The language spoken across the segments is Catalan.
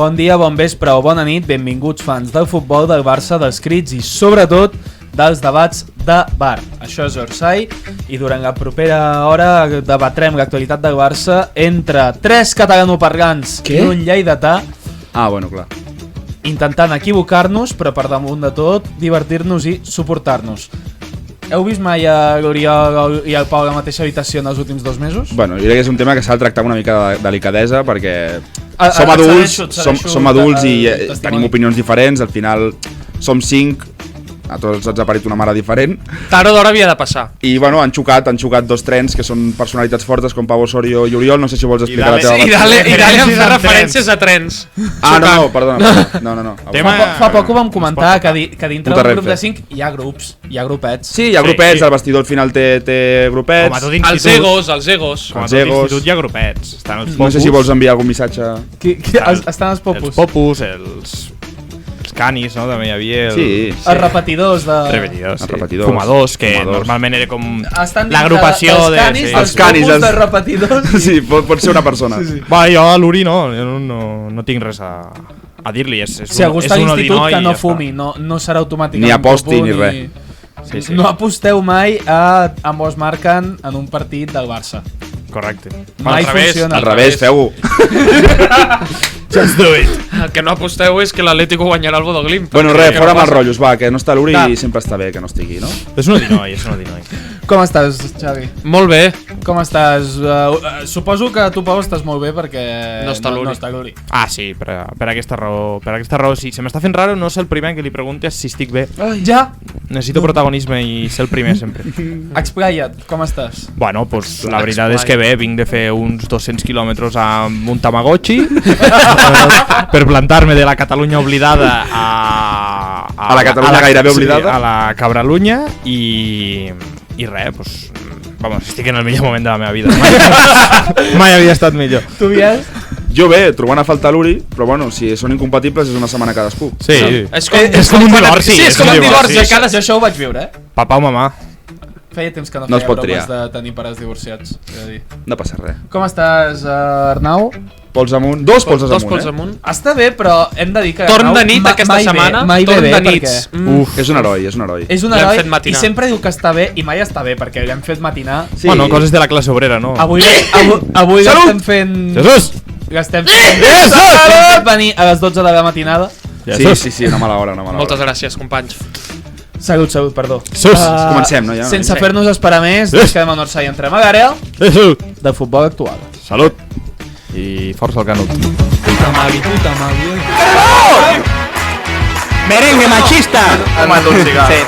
Bon dia, bon vespre o bona nit, benvinguts fans del futbol, del Barça, dels crits i sobretot dels debats de bar. Això és Orsay i durant la propera hora debatrem l'actualitat del Barça entre 3 catalanoparlants i un lleidatà. Bueno, clar. Intentant equivocar-nos, però per damunt de tot, divertir-nos i suportar-nos. Heu vist mai l'Oriol i el Pau a la mateixa habitació en els últims 2 mesos? Bueno, jo crec que és un tema que s'ha de tractar amb una mica de delicadesa perquè som adults i tenim opinions diferents, al final som 5, a tots ens ha parit una mare diferent. Tard o d'hora havia de passar. I bueno, han xocat 2 trens que són personalitats fortes com Pau Osorio i Oriol, no sé si vols explicar la teva versió. I dale em fa referències a trens. No, perdona. No. Fa poc ho vam comentar, que dintre del grup de 5 hi ha grups, hi ha grupets. Sí, hi ha grupets, el vestidor al final té grupets. Els egos. Com a tot institut hi ha grupets. Estan els popus. No sé si vols enviar algun missatge. Estan els popus. Els popus, els canis, no? També hi havia els repetidors de... Repetidors, sí. Fumadors, que normalment era com l'agrupació de... Els canis, dels repetidors. Sí, pot ser una persona. Va, jo a l'Uri no tinc res a dir-li. Si algú està a l'institut que no fumi, no serà automàticament... Ni aposti ni res. No aposteu mai amb vos marquen en un partit del Barça. Correcte. Mai funciona. Al revés, feu-ho. Just do it. El que no aposteu és que l'Atlético guanyarà el Bodoglimt. Bueno, fora amb els rotllos, va, que no està l'Uri i sempre està bé que no estigui, no? És un odinoi. Com estàs, Xavi? Molt bé. Com estàs? Suposo que tu, Pau, estàs molt bé perquè no està l'Uri. Sí, per aquesta raó sí. Se m'està fent raro no ser el primer que li pregunti si estic bé. Ja? Necessito protagonisme i ser el primer sempre. Explica't, com estàs? Bueno, pues la veritat és que bé, vinc de fer uns 200 quilòmetres amb un Tamagotchi per plantar-me de la Catalunya oblidada a la Catalunya gairebé oblidada, a la Cabralunya i res, pues, vamos, estic en el millor moment de la meva vida. Mai havia estat millor. Tu vies? Jo bé, trobant a faltar l'Uri, però bueno, si són incompatibles és una setmana cadascú. Sí, és com un divorci. Sí, és com un divorci. Jo això ho vaig viure, Papà o mamà. Feia temps que no feia bromes de tenir pares divorciats. No passa res. Com estàs, Arnau? Pols amunt. 2 polses amunt, Està bé, però hem de dir que torn de nit aquesta setmana. Torn de nits. És un heroi. És un heroi i sempre diu que està bé i mai està bé perquè l'hem fet matinar. Bueno, coses de la classe obrera, no? Avui l'estem fent... Jesús! L'estem fent venir a les 12 de la matinada. Sí, una mala hora. Moltes gràcies, companys. Salut, perdó. Comencem, no? Sense fer-nos esperar més, ens quedem a Orsay i entrem a l'àrea del futbol actual. Salut! I força el Canut. Puta magui. Merengue machista! Home, tu cigar. Sí.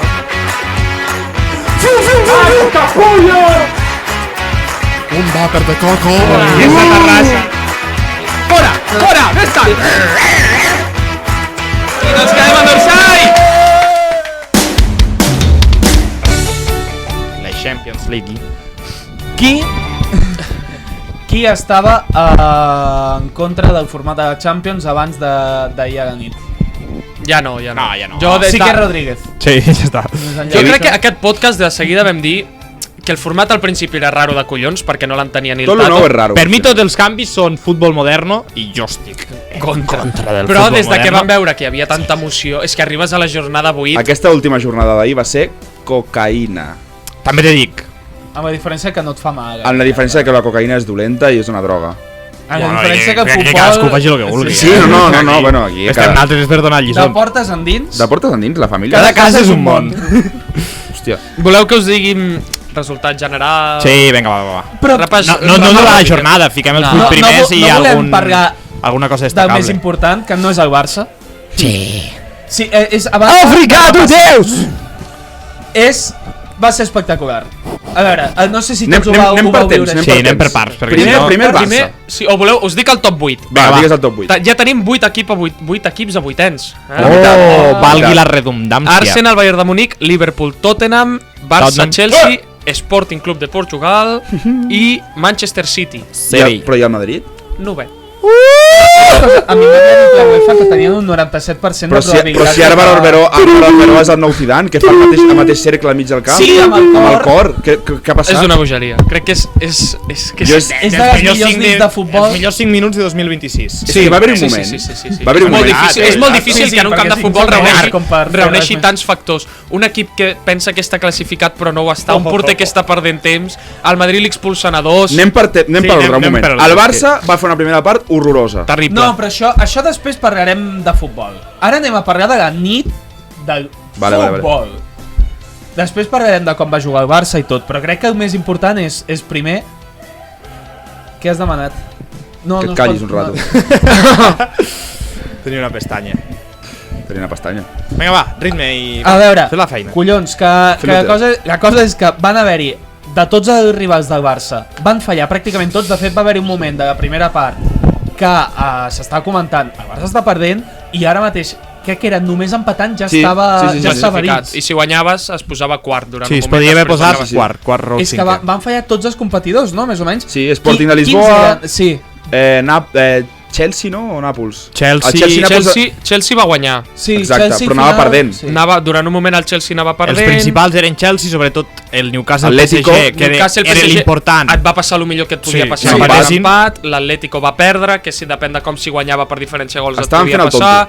Un vàper de coco! És de Terrassa. Fora! Vés-te! I ens quedem a Orsay! La Champions League. Qui estava en contra del format de la Champions abans d'ahir a la nit? Ja no. Sique Rodríguez. Sí, ja està. Jo crec que aquest podcast de seguida vam dir que el format al principi era raro de collons perquè no l'entenia ni el Tato. Tot el nou és raro. Per mi tots els canvis són futbol moderno i jo estic contra del futbol Però des de moderno. que vam veure que hi havia tanta emoció, és que arribes a la jornada 8... Aquesta última jornada d'ahir va ser cocaïna. També te dic. Amb la diferència que no et fa mal. Amb la diferència que la cocaïna és dolenta i és una droga. Amb la diferència que el futbol... Que cadascú faci el que vulgui. Sí, no, bueno, aquí... Estem nosaltres per donar lliçons. De portes endins... De portes endins, la família... Cada casa és un món. Hòstia. Voleu que us diguin resultat general? Sí, vinga, va. Però no de la jornada, fiquem els 8 primers i alguna cosa destacable. Del més important, que no és el Barça. Sí, és... Àfrica, tu Déus! Va ser espectacular. A veure, no sé si tots ho Anem vau per viure. temps. Sí, anem per parts. Primer Barça. Si ho voleu, us dic el top 8. Va, digues el top 8. Ja tenim 8 equips a vuitens. Valgui la redundància. Arsenal, Bayern de Múnich, Liverpool, Tottenham, Barça, Chelsea, Sporting Club de Portugal i Manchester City. Però i el Madrid? 9è. una cosa, a mi m'ha dit la UEFA que tenien un 97% Però de si, probabilitat. però si ara Barberó és el nou Zidane, que fa el mateix cercle al mig del camp. Sí, amb el cor. Què ha passat? És una bogeria. Crec que és que Jo És de les millors nits de futbol. Els millors 5 minuts de 2026. Sí, va haver un moment. Sí. Va haver un És molt moment. difícil, és molt difícil que en un camp de futbol reuneixi tants factors. Un equip que pensa que està classificat però no ho està, un porter que està perdent temps, al Madrid li expulsen a 2. Anem per ordre un moment. El Barça va fer una primera part horrorosa. Terrible. No, però això després parlarem de futbol. Ara anem a parlar de la nit del futbol. Després parlarem de com va jugar el Barça i tot, però crec que el més important és primer... Què has demanat? No, Que et callis un rato. Tenia una pestanya. Tenia una pestanya. Vinga, va, ritme i... A veure, Fes la feina. collons, que la cosa és que van haver-hi, de tots els rivals del Barça, van fallar pràcticament tots. De fet, va haver-hi un moment de la primera part que s'estava comentant, el Barça està perdent i ara mateix, crec que era només empatant, ja estava dits. I si guanyaves es posava quart durant un moment. Sí, es podia haver posat quart. quart o És que van fallar tots els competidors, no? Més o menys. Sí, Sporting de Lisboa. Sí. Chelsea, no? O Nàpols? Chelsea va guanyar. Sí, exacte, Chelsea però anava perdent. Sí. Durant un moment el Chelsea anava perdent. Els principals eren Chelsea, sobretot el Newcastle Atlético, PSG, que era l'important. Et va passar el millor que et podia passar. sí, Va empat, l'Atlético va perdre, que si depèn de com si guanyava per diferència de gols et podia passar.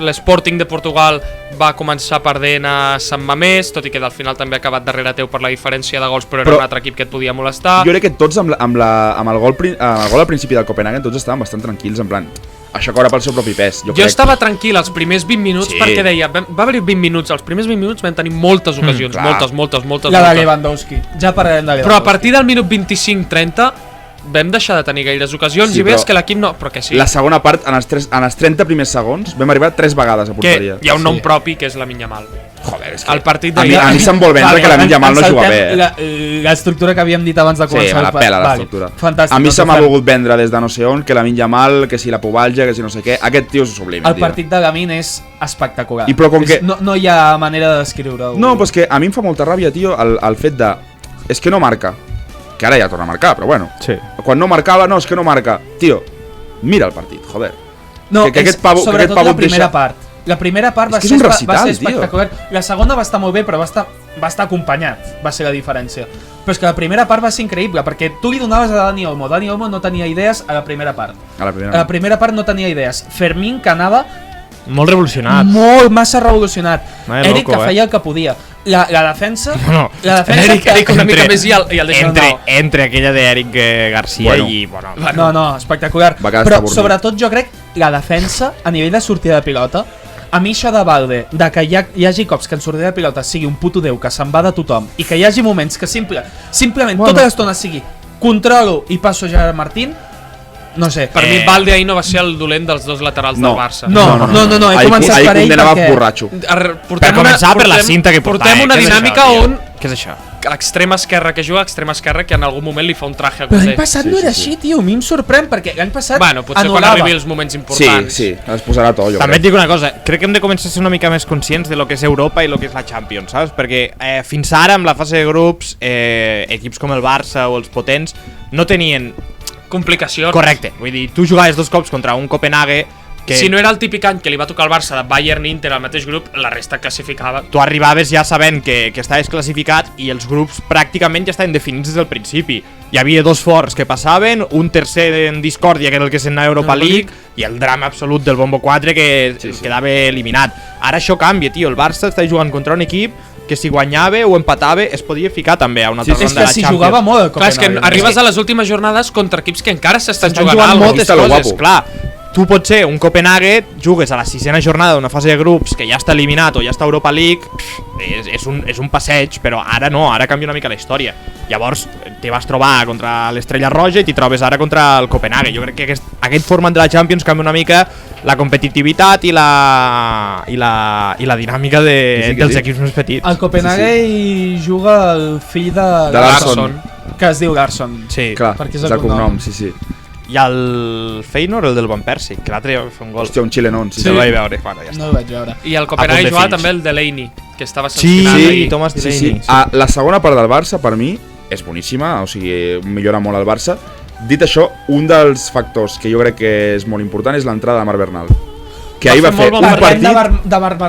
L'Sporting de Portugal va començar perdent a Sant Mamés, tot i que al final també ha acabat darrere teu per la diferència de gols, però era un altre equip que et podia molestar. Jo crec que tots amb el gol al principi del Copenhagen tots estaven bastant tranquils, en plan, això corre pel seu propi pes. Jo estava tranquil els primers 20 minuts perquè deia, va haver 20 minuts, els primers 20 minuts vam tenir moltes ocasions, moltes. La de Lewandowski, ja parlarem de Lewandowski. Però a partir del minut 25-30 vam deixar de tenir gaires ocasions i veies que l'equip no... Però que sí. La segona part, en els 30 primers segons, vam arribar 3 vegades a porteria. Que hi ha un nom propi, que és Lamine Yamal. Joder, és que... El partit a mi se'm vol vendre que Lamine Yamal no juga bé. L'estructura que havíem dit abans de començar. Sí, me la pela l'estructura. Fantàstic. A mi se m'ha volgut vendre des de no sé on, que Lamine Yamal, que si la pubalgia, que si no sé què. Aquest tio és sublim. El partit de Lamine és espectacular. I però com que... No hi ha manera de descriure-ho. No, però és que a mi em fa molta ràbia, tio, el fet de... És que no marca. Que ara ja torna a marcar, però bueno. Sí. Quan no marcava, no, és que no marca. Tio, mira el partit, joder. No, que aquest pavo, sobretot la primera part. La primera part va ser espectacular. La segona va estar molt bé, però va estar acompanyat, va ser la diferència. Però és que la primera part va ser increïble, perquè tu li donaves a Dani Olmo. Dani Olmo no tenia idees a la primera part. A la primera part no tenia idees. Fermín, que anava... Molt revolucionat. Massa revolucionat. Eric, que feia el que podia. La defensa... No, Eric una mica més i el deixa entre aquella d'Eric Garcia i... No, espectacular. Però sobretot jo crec la defensa a nivell de sortida de pilota, a mi això de Valde, de que hi hagi cops que en sortida de pilota sigui un puto déu que se'n va de tothom i que hi hagi moments que simplement tota l'estona sigui controlo i passo a Gerard Martín, no sé. Per mi Valde ahir no va ser el dolent dels dos laterals del Barça. No, he començat per ell perquè... borratxo. Per començar per la cinta que portava. Portem una dinàmica on... Què és això? L'extrema esquerra que juga, l'extrema esquerra que en algun moment li fa un traje a Però l'any passat no era així, tio, a mi em sorprèn perquè l'any passat bueno, potser quan arribi els moments importants. Sí, es posarà tot, jo crec. També et dic una cosa, crec que hem de començar a ser una mica més conscients de lo que és Europa i lo que és la Champions, saps? Perquè fins ara, amb la fase de grups, equips com el Barça o els potents no tenien... complicacions. Correcte, vull dir, tu jugaves 2 cops contra un Copenhague que... Si no era el típic any que li va tocar al Barça de Bayern i Inter al mateix grup, la resta classificava. Tu arribaves ja sabent que estaves classificat i els grups pràcticament ja estaven definits des del principi. Hi havia 2 forts que passaven, un tercer en discòrdia que era el que s'anava a Europa League i el drama absolut del Bombo 4 que quedava eliminat. Ara això canvia, tio, el Barça està jugant contra un equip que si guanyava o empatava es podia ficar també a una altra ronda de la Champions. És que si jugava molt el Copenhagen. Clar, és que arribes a les últimes jornades contra equips que encara s'estan jugant moltes coses, clar. Tu pot ser un Copenhague, jugues a la 6ª jornada d'una fase de grups que ja està eliminat o ja està a Europa League, és un passeig, però ara no, ara canvia una mica la història. Llavors te vas trobar contra l'Estrella Roja i t'hi trobes ara contra el Copenhague. Jo crec que aquest format de la Champions canvia una mica la competitivitat i la dinàmica dels equips més petits. Al Copenhague hi juga el fill de Larsson, que es diu Larsson. Sí, clar, és el cognom, sí. I el Feyenoord, el del Van Persie, que l'altre ja va fer un gol. Hòstia, un xilenón, sí. El vaig veure, bueno, ja està. No el vaig veure. I el Copenhague jugava també el Delaney, que estava sancionat. Sí, Thomas Delaney. La segona part del Barça, per mi, és boníssima, o sigui, millora molt el Barça, Dit això, un dels factors que jo crec que és molt important és l'entrada de Marc Bernal. Que ahir va fer un partit,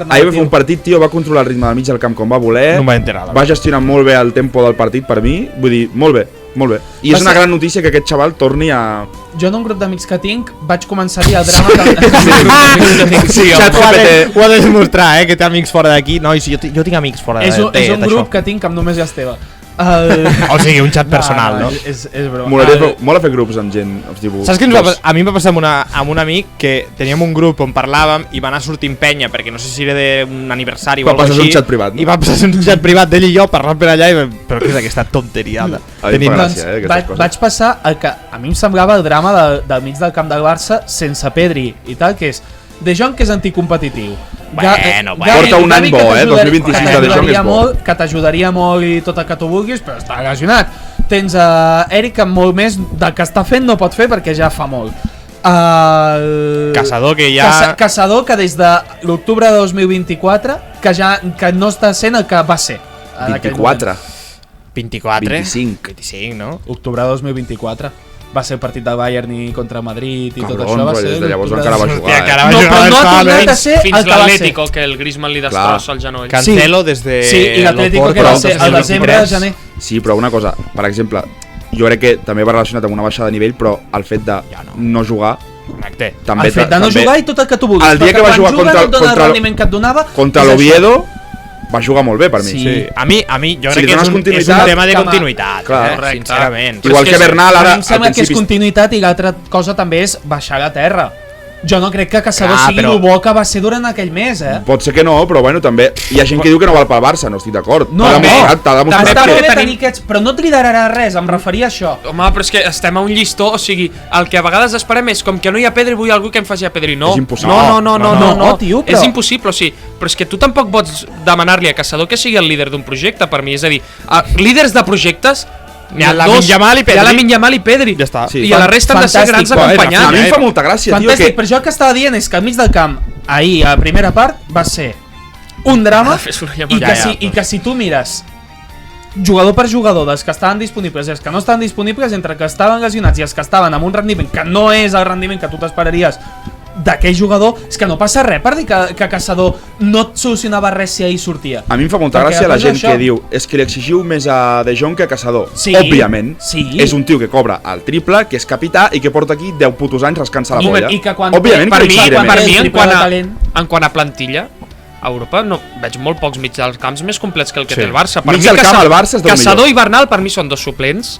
ahir va fer un partit, tio, va controlar el ritme del mig del camp com va voler, No em vaig enterar, va gestionar molt bé el tempo del partit per mi, vull dir, molt bé, molt bé. I és una gran notícia que aquest xaval torni a... Jo en un grup d'amics que tinc vaig començar a dir el drama que... Sí, ho ha de demostrar, que té amics fora d'aquí. Nois, jo tinc amics fora d'aquí. És un grup que tinc amb només Esteve. O sigui, un xat personal, no? És broma. Mola fer grups amb gent. Saps què a mi em va passar amb un amic que teníem un grup on parlàvem i va anar sortint penya, perquè no sé si era d'un aniversari o alguna cosa així. Un xat privat, no? I va passar un xat privat d'ell i jo parlant per allà i però què és aquesta tonteriada? A mi em fa gràcia, aquestes coses. Vaig passar el que a mi em semblava el drama del mig del camp del Barça sense Pedri i tal, que és De Jong, que és anticompetitiu. Porta un any bo, 2026 de De Jong és bo. Que t'ajudaria molt i tot el que tu vulguis, però està lesionat. Tens Eric amb molt més del que està fent no pot fer perquè ja fa molt. Caçador, que ja... Caçador, que des de l'octubre de 2024 que no està sent el que va ser. 24. 25, no? Octubre de 2024. Va ser el partit del Bayern i contra Madrid i tot això. Cabron, però des de llavors encara va jugar. No, però no ha tornat a ser fins el que va ser. l'Atlético, que el Griezmann li destrossa el genoll. Cancelo des de... Sí, i l'Atlético que va ser el desembre de gener. Sí, però una cosa, per exemple, jo crec que també va relacionat amb una baixada de nivell, però el fet de no jugar també... El fet de no jugar i tot el que tu vulguis. El dia que va jugar contra l'Oviedo va jugar molt bé per mi. Sí. A mi jo crec que és un tema de continuïtat, sincerament. Igual que Bernal ara... A mi em sembla que és continuïtat i l'altra cosa també és baixar a terra. Jo no crec que Caçador sigui el bo que va ser durant aquell mes, Pot ser que no, però bueno, també hi ha gent que diu que no val pel Barça, no estic d'acord. T'ha demostrat està bé tenir aquests, però no et liderarà res, em referia a això. Home, però és que estem a un llistó, o sigui, el que a vegades esperem és com que no hi ha Pedri, vull algú que em faci a Pedri. No, és impossible. No, tio, és impossible, o sigui, però és que tu tampoc pots demanar-li a Caçador que sigui el líder d'un projecte, per mi, és a dir, líders de projectes hi ha Lamine Yamal i Pedri. Ja està. I a la resta han de ser grans acompanyants. A mi em fa molta gràcia, tio. Fantàstic, però jo el que estava dient és que al mig del camp, ahir, a la primera part, va ser un drama i que si tu mires jugador per jugador dels que estaven disponibles i els que no estaven disponibles, entre que estaven lesionats i els que estaven amb un rendiment que no és el rendiment que tu t'esperaries d'aquell jugador, és que no passa res per dir que Caçador no et solucionava res si ahir sortia. A mi em fa molta gràcia la gent que diu és que li exigiu més a De Jong que a Caçador. Òbviament, és un tio que cobra el triple, que és capità i que porta aquí 10 putos anys rascant-se la polla. Òbviament que li exigiré més. En quant a plantilla, a Europa no veig molt pocs mig dels camps més complets que el que té el Barça. Mig del camp al Barça és del millor. Caçador i Bernal per mi són dos suplents.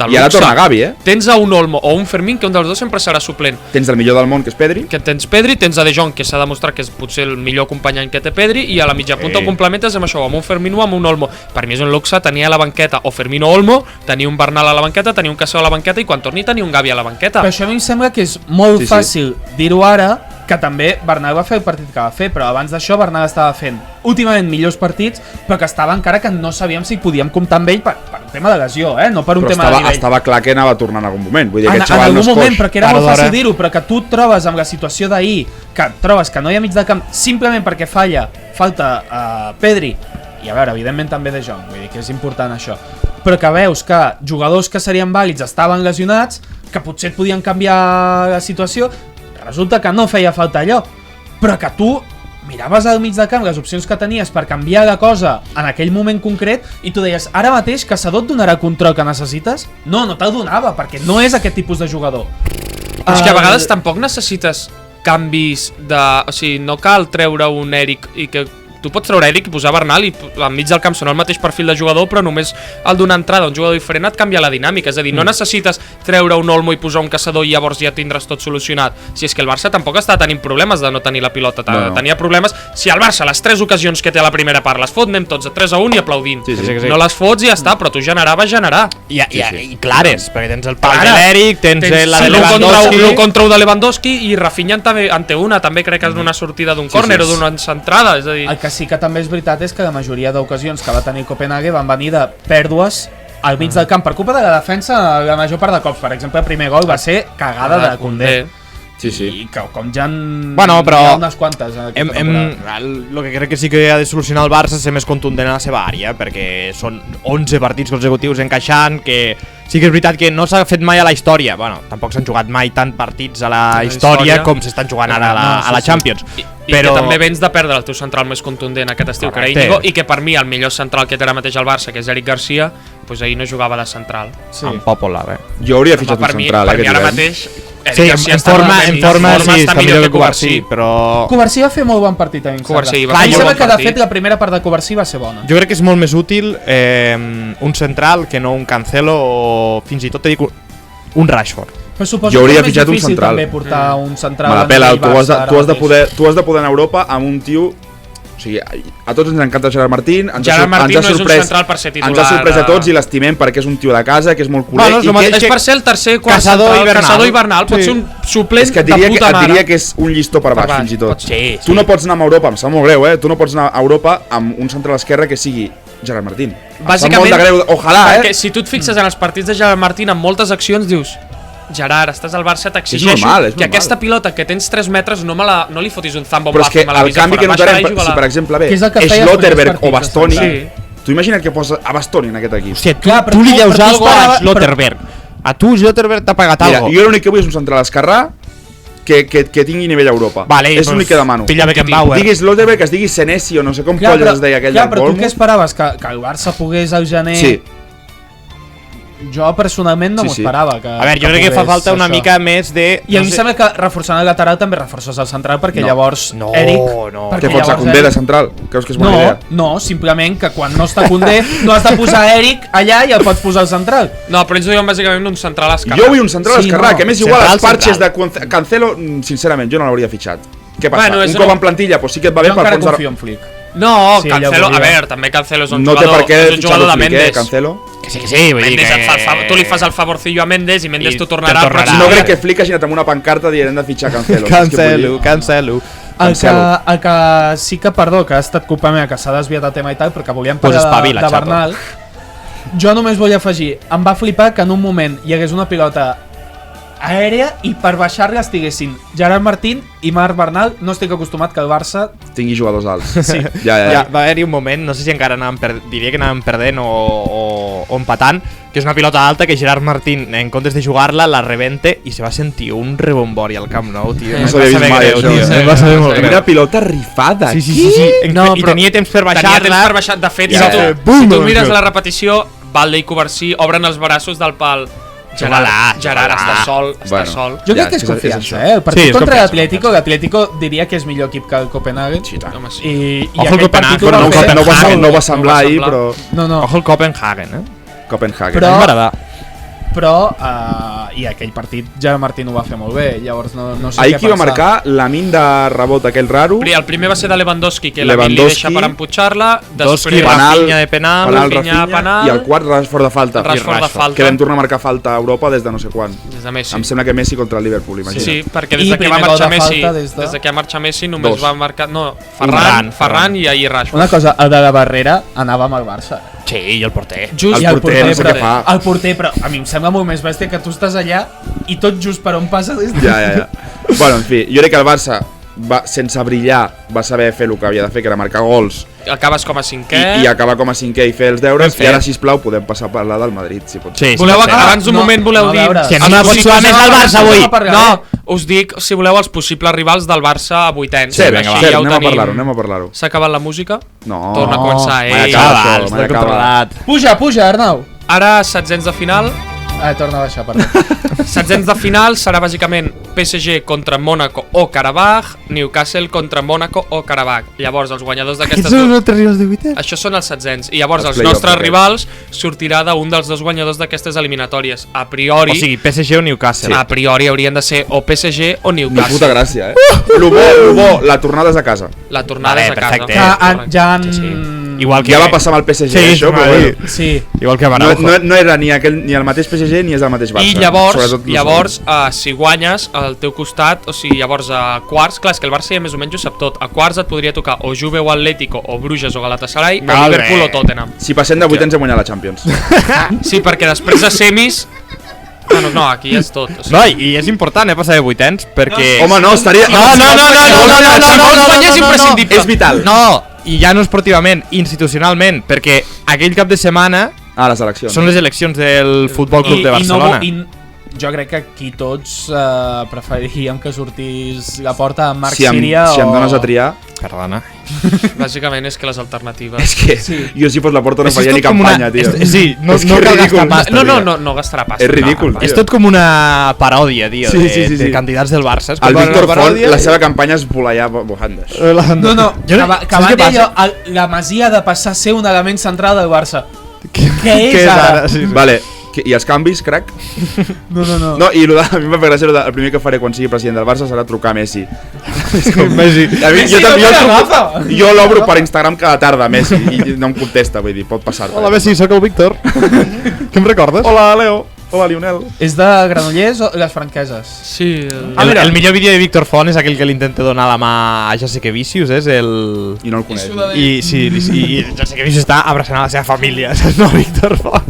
I ara torna Gavi, Tens a un Olmo o un Fermín, que un dels dos sempre serà suplent. Tens el millor del món, que és Pedri. Tens a De Jong, que s'ha demostrat que és potser el millor acompanyant que té Pedri, i a la mitja punta ho complementes amb això, amb un Fermín o amb un Olmo. Per mi és un luxe tenir a la banqueta o Fermín o Olmo, tenir un Bernal a la banqueta, tenir un Caçador a la banqueta i quan torni tenir un Gavi a la banqueta. Però això a mi em sembla que és molt fàcil dir-ho ara, que també Bernal va fer el partit que va fer, però abans d'això Bernal estava fent últimament millors partits, però que estava encara que no sabíem si podíem comptar amb ell per un tema de lesió, no per un tema de nivell. Estava clar que anava a tornar en algun moment, vull dir, aquest xaval no és coix. moment, però que era molt fàcil dir-ho, però que tu et trobes amb la situació d'ahir, que et trobes que no hi ha mig de camp simplement perquè falta Pedri, i a veure, evidentment també De Jong, vull dir que és important això, però que veus que jugadors que serien vàlids estaven lesionats, que potser et podien canviar la situació, resulta que no feia falta allò, però que tu miraves al mig del camp les opcions que tenies per canviar la cosa en aquell moment concret i tu deies, ara mateix Caçador et donarà el control que necessites? No te'l donava, perquè no és aquest tipus de jugador. Però és que a vegades tampoc necessites canvis de... O sigui, no cal treure un Eric i que... Tu pots treure Eric i posar Bernal i enmig del camp són el mateix perfil de jugador, però només al donar entrada a un jugador diferent et canvia la dinàmica. És a dir, no necessites treure un Olmo i posar un Caçador i llavors ja tindràs tot solucionat. Si és que el Barça tampoc està tenint problemes de no tenir la pilota. Tenia problemes... Si el Barça les 3 ocasions que té a la primera part les fot, anem tots a 3-1 i aplaudint. No les fots i ja està, però tu generar. I clares, perquè tens el pal de l'Eric, tens la de Lewandowski... L'1 contra 1 de Lewandowski i Rafinha ante una, també crec que és d'una sortida d'un córner o d'una centrada, és a dir... El que sí que també és veritat és que la majoria d'ocasions que va tenir Copenhague van venir de pèrdues al mig del camp per culpa de la defensa la major part de cops. Per exemple, el primer gol va ser cagada de Koundé. I que com ja hi ha unes quantes en aquesta temporada. El que crec que sí que ha de solucionar el Barça és ser més contundent a la seva àrea, perquè són 11 partits consecutius encaixant, que sí que és veritat que no s'ha fet mai a la història. Bueno, tampoc s'han jugat mai tant partits a la història com s'estan jugant ara a la Champions. I que també vens de perdre el teu central més contundent aquest estiu, que era Íñigo, i que per mi el millor central que té ara mateix al Barça, que és Eric Garcia, doncs ahir no jugava de central. En Popola, Jo hauria fitxat un central, per mi ara mateix... Sí, en forma sí, està millor que Covarsí, però... Covarsí va fer molt bon partit, a mi em sembla que de fet la primera part de Covarsí va ser bona. Jo crec que és molt més útil un central que no un Cancelo o fins i tot te dic un Rashford. Jo hauria fitxat un central. També portar un central. Me la pela, tu has de poder anar a Europa amb un tio... O sigui, a tots ens encanta Gerard Martín. Gerard Martín no és un central per ser titular. Ens ha sorprès a tots i l'estimem perquè és un tio de casa, que és molt culer. És per ser el tercer, quart central, Caçador i Bernal. Pot ser un suplent de puta mare. Et diria que és un llistó per baix, fins i tot. Tu no pots anar a Europa, em sap molt greu, tu no pots anar a Europa amb un central esquerre que sigui Gerard Martín. Bàsicament, perquè si tu et fixes en els partits de Gerard Martín, en moltes accions dius: Gerard, estàs al Barça, t'exigeixo que aquesta pilota que tens 3 metres no li fotis un zambo. Però és que el canvi que notarem, si per exemple ve Schlotterberg o Bastoni, tu imagina't que posa a Bastoni en aquest equip. Hòstia, tu li deus alguna cosa a Schlotterberg. A tu Schlotterberg t'ha pagat alguna cosa. Jo l'únic que vull és un central esquerrà que tingui nivell a Europa. És l'únic que demano. Pilla Beckenbauer. Diguis Schlotterberg, que es digui Senesi o no sé com polles es deia aquell del Bournemouth. Però tu què esperaves? Que el Barça pogués al gener... Sí. Jo personalment no m'ho esperava. A veure, jo crec que fa falta una mica més de... I a mi em sembla que reforçant el lateral també reforces el central, perquè llavors Eric... Què fots a Koundé de central? Creus que és bona idea? No, simplement que quan no està Koundé no has de posar Eric allà i el pots posar al central. No, però ells diuen bàsicament un central esquerrà. Jo vull un central esquerrà, que més igual els parches de Cancelo, sincerament, jo no l'hauria fitxat. Què passa? Un cop en plantilla, doncs sí que et va bé per encara confio en Flick. No, Cancelo, a veure, també Cancelo és un jugador de Mendes. Cancelo? Que sí, vull dir que... Tu li fas el favorcillo a Mendes i Mendes t'ho tornarà. No crec que Flick hagi anat amb una pancarta dient de fitxar Cancelo. Cancelo. El que sí que, perdó, que ha estat culpa meva, que s'ha desviat el tema i tal, perquè volíem parlar de Bernal. Jo només vull afegir, em va flipar que en un moment hi hagués una pilota aèria i per baixar-la estiguessin Gerard Martín i Marc Bernal. No estic acostumat que el Barça tingui jugadors alts. Sí. Ja, va haver-hi un moment, no sé si encara diria que anàvem perdent o empatant, que és una pilota alta que Gerard Martín, en comptes de jugar-la, la rebente i se va sentir un rebombori al Camp Nou, tio. No s'havia vist mai, això. Va saber molt greu. Una pilota rifada. Sí. I tenia temps per baixar-la. De fet, si tu mires la repetició, Balde i Covarsí obren els braços del pal. Gerard està sol. Jo crec que és confiança, el partit contra l'Atlético diria que és millor equip que el Copenhagen. I aquest partit no va semblar ahir, però... Ojo el Copenhagen, Copenhagen. Però i aquell partit Gerard Martín ho va fer molt bé, llavors no sé què pensar. Ahir qui va marcar Lamin de rebot aquell raro. El primer va ser de Lewandowski, que Lamin li deixa per empujar-la. Després Rafinha de penal, i el quart Rashford de falta. Que vam tornar a marcar falta a Europa des de no sé quan. Des de Messi. Em sembla que Messi contra el Liverpool, imagina. Sí, perquè des de que va marxar Messi només va marcar... No, Ferran i ahir Rashford. Una cosa, el de la Barrera anava amb el Barça. Sí, i el porter. El porter no sé què fa. El porter, però a mi em sembla molt més bèstia que tu estàs allà i tot just per on passa des de... Ja. Bueno, en fi, jo crec que el Barça, sense brillar, va saber fer el que havia de fer, que era marcar gols. Acabes com a cinquè. I acabar com a cinquè i fer els deures. I ara, sisplau, podem passar a parlar del Madrid, si pot ser. Abans d'un moment voleu dir... Que no pots suar més al Barça avui. No, us dic, si voleu, els possibles rivals del Barça a vuitens. Sí, vinga, anem a parlar-ho. S'ha acabat la música? No. Torna a començar, M'he acabat. Puja, Arnau. Ara, setzents de final. Torna a baixar, perdó. Setzents de final serà bàsicament PSG contra Mónaco o Karabakh, Newcastle contra Mónaco o Karabakh. Llavors, els guanyadors d'aquestes... Aquests són els nostres rivals de vuitens? Això són els setzents. I llavors els nostres rivals sortirà d'un dels dos guanyadors d'aquestes eliminatòries. A priori... O sigui, PSG o Newcastle. A priori haurien de ser o PSG o Newcastle. Ni puta gràcia, Lo bo, la tornada és a casa. La tornada és a casa. Que ja han... Igual que ja va passar amb el PSG, això, però bueno. Sí. Igual que Araujo. No era ni el mateix PSG ni és el mateix Barça. I llavors si guanyes al teu costat, o sigui, llavors a quarts, clar, és que el Barça ja més o menys ho sap tot. A quarts et podria tocar o Juve o Atlético o Bruges o Galatasaray o Liverpool o Tottenham. Si passem de vuitens hem guanyat la Champions. Sí, perquè després de semis No, aquí és tot. No, i és important, passar de vuitens, perquè... Home, no, estaria... No, si vols guanyar és imprescindible. És vital. No, i ja no esportivament, institucionalment, perquè aquell cap de setmana... les eleccions. Són les eleccions del Futbol Club de Barcelona. Jo crec que aquí tots preferiríem que sortís la porta amb Marc si Síria si em dones a triar... Perdona. Bàsicament és que les alternatives... És que jo si fos la porta no faria ni campanya, tio. Sí, no cal gastar pasta. No gastarà pasta. És ridícul, tio. És tot com una paròdia, tio, de candidats del Barça. El Víctor Font, la seva campanya és volar bojandes. No, que va dir allò, la Masia ha de passar a ser un element central del Barça. Què és ara? Vale. I els canvis, crac? No. No, i a mi em va fer gràcia, el primer que faré quan sigui president del Barça serà trucar a Messi. Messi. Jo l'obro per Instagram cada tarda, Messi, i no em contesta, vull dir, pot passar. Hola, Messi, sóc el Víctor. Què em recordes? Hola, Leo. Hola, Lionel. És de Granollers o les Franqueses? Sí. El millor vídeo de Víctor Font és aquell que li intenta donar la mà a Jessica Vicious, és el... I no el coneix. I Jessica Vicious està abraçant a la seva família, saps? No, Víctor Font.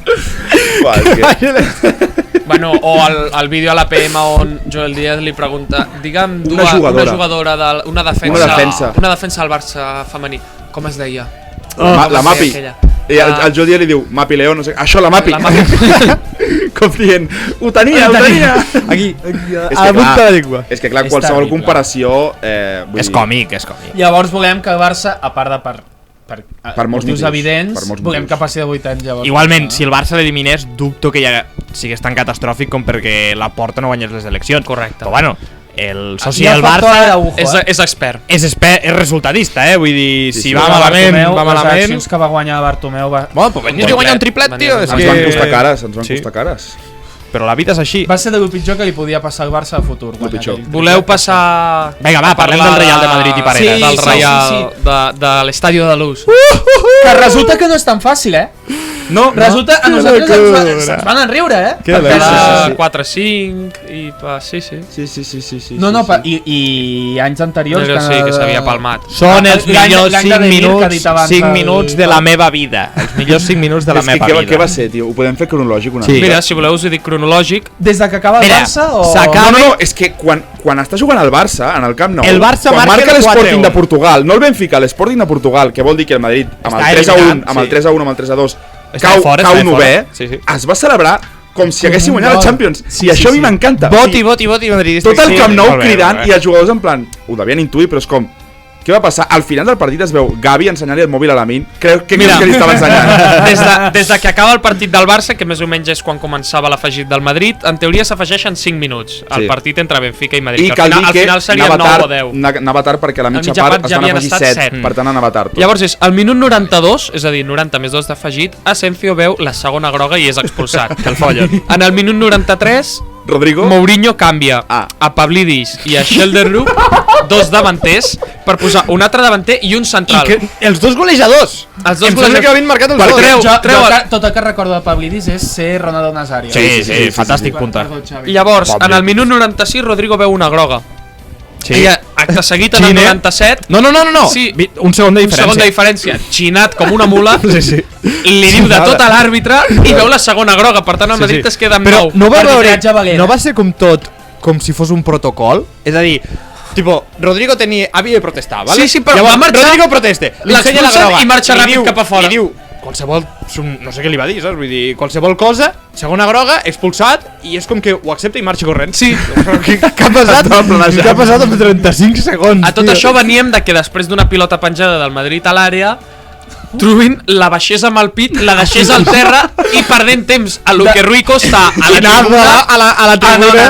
Bueno, o el vídeo a la PM on Joel Díaz li pregunta, digue'm una jugadora, una defensa del Barça femení, com es deia? La Mapi. I el Joel Díaz li diu, Mapi León, no sé, això la Mapi. Com dient, ho tenia. Aquí, a la punta de la llengua. És que clar, qualsevol comparació... És còmic. Llavors volem que el Barça, a part de per motius evidents, volem que passi de 8 anys. Igualment, si el Barça l'eliminés, dubto que ja sigués tan catastròfic com perquè la Porta no guanyés les eleccions. Correcte. Però bueno, el soci del Barça és expert. És resultadista, vull dir, si va malament, va malament. Les accions que va guanyar Bartomeu... Bueno, pues venies de guanyar un triplet, tio. Ens van costar cares. Però la vida és així. Va ser el pitjor que li podia passar al Barça a futur. Voleu passar... Vinga, va, parlem del Real de Madrid i Parera. Del Real, de l'Estadio de Luz. Que resulta que no és tan fàcil, No, resulta a nosaltres ens van enriure, Que de 4-5 i sí. No, i anys anteriors que s'havia palmat. Són els millors 5 minuts de la meva vida. Els millors 5 minuts de la meva vida. Què va ser, tio? Ho podem fer cronològic una mica? Mira, si voleu us ho dic cronològic. Des de que acaba el Barça o... No, és que quan està jugant el Barça, en el Camp Nou, quan marca l'Sporting de Portugal, no el Benfica, l'Sporting de Portugal, que vol dir que el Madrid, amb el 3-1, amb el 3-1, amb el 3-2, cau 9è, es va celebrar com si haguessin guanyat la Champions. I això a mi m'encanta. Voti, madridista. Tot el Camp Nou cridant i els jugadors en plan, ho devien intuir, però és com... Què va passar? Al final del partit es veu Gavi ensenyant-li el mòbil a Lamine. Què creus que li estava ensenyant? Des que acaba el partit del Barça, que més o menys és quan començava l'afegit del Madrid, en teoria s'afegeixen 5 minuts al partit entre Benfica i Madrid. I cal dir que al final seria 9 o 10. Anava tard perquè a la mitja part es van afegir 7, per tant anava tard. Llavors és al minut 92, és a dir, 90 més 2 d'afegit, Asencio veu la segona groga i és expulsat. Que el follen. En el minut 93... Rodrigo Mourinho canvia a Pavlidis i a Shelderroop, dos davanters, per posar un altre davanter i un central. I els dos golejadors. Em sembla que l'havien marcat els dos. Tot el que recordo de Pavlidis és ser Ronaldo Nazario. Sí, fantàstic punta. Llavors, en el minut 96, Rodrigo veu una groga. I acte seguit en el 97... No. Sí, un segon de diferència. Xinat com una mula. Li diu de tot a l'àrbitre i veu la segona groga. Per tant, el Madrid es queda amb 9. Però no va ser com tot, com si fos un protocol? És a dir, tipo, Rodrigo havia de protestar, ¿vale? Sí, però va marxar... Rodrigo proteste, l'ensenya la groga i marxa ràpid cap a fora. I diu, qualsevol, no sé què li va dir, saps? Vull dir, qualsevol cosa, segona groga, expulsat, i és com que ho accepta i marxa corrent. Sí. Què ha passat? Què ha passat amb 35 segons? A tot això veníem de que després d'una pilota penjada del Madrid a l'àrea, Trubin la baixés amb el pit, la deixés al terra i perdent temps a lo que Rui Costa a la tribuna.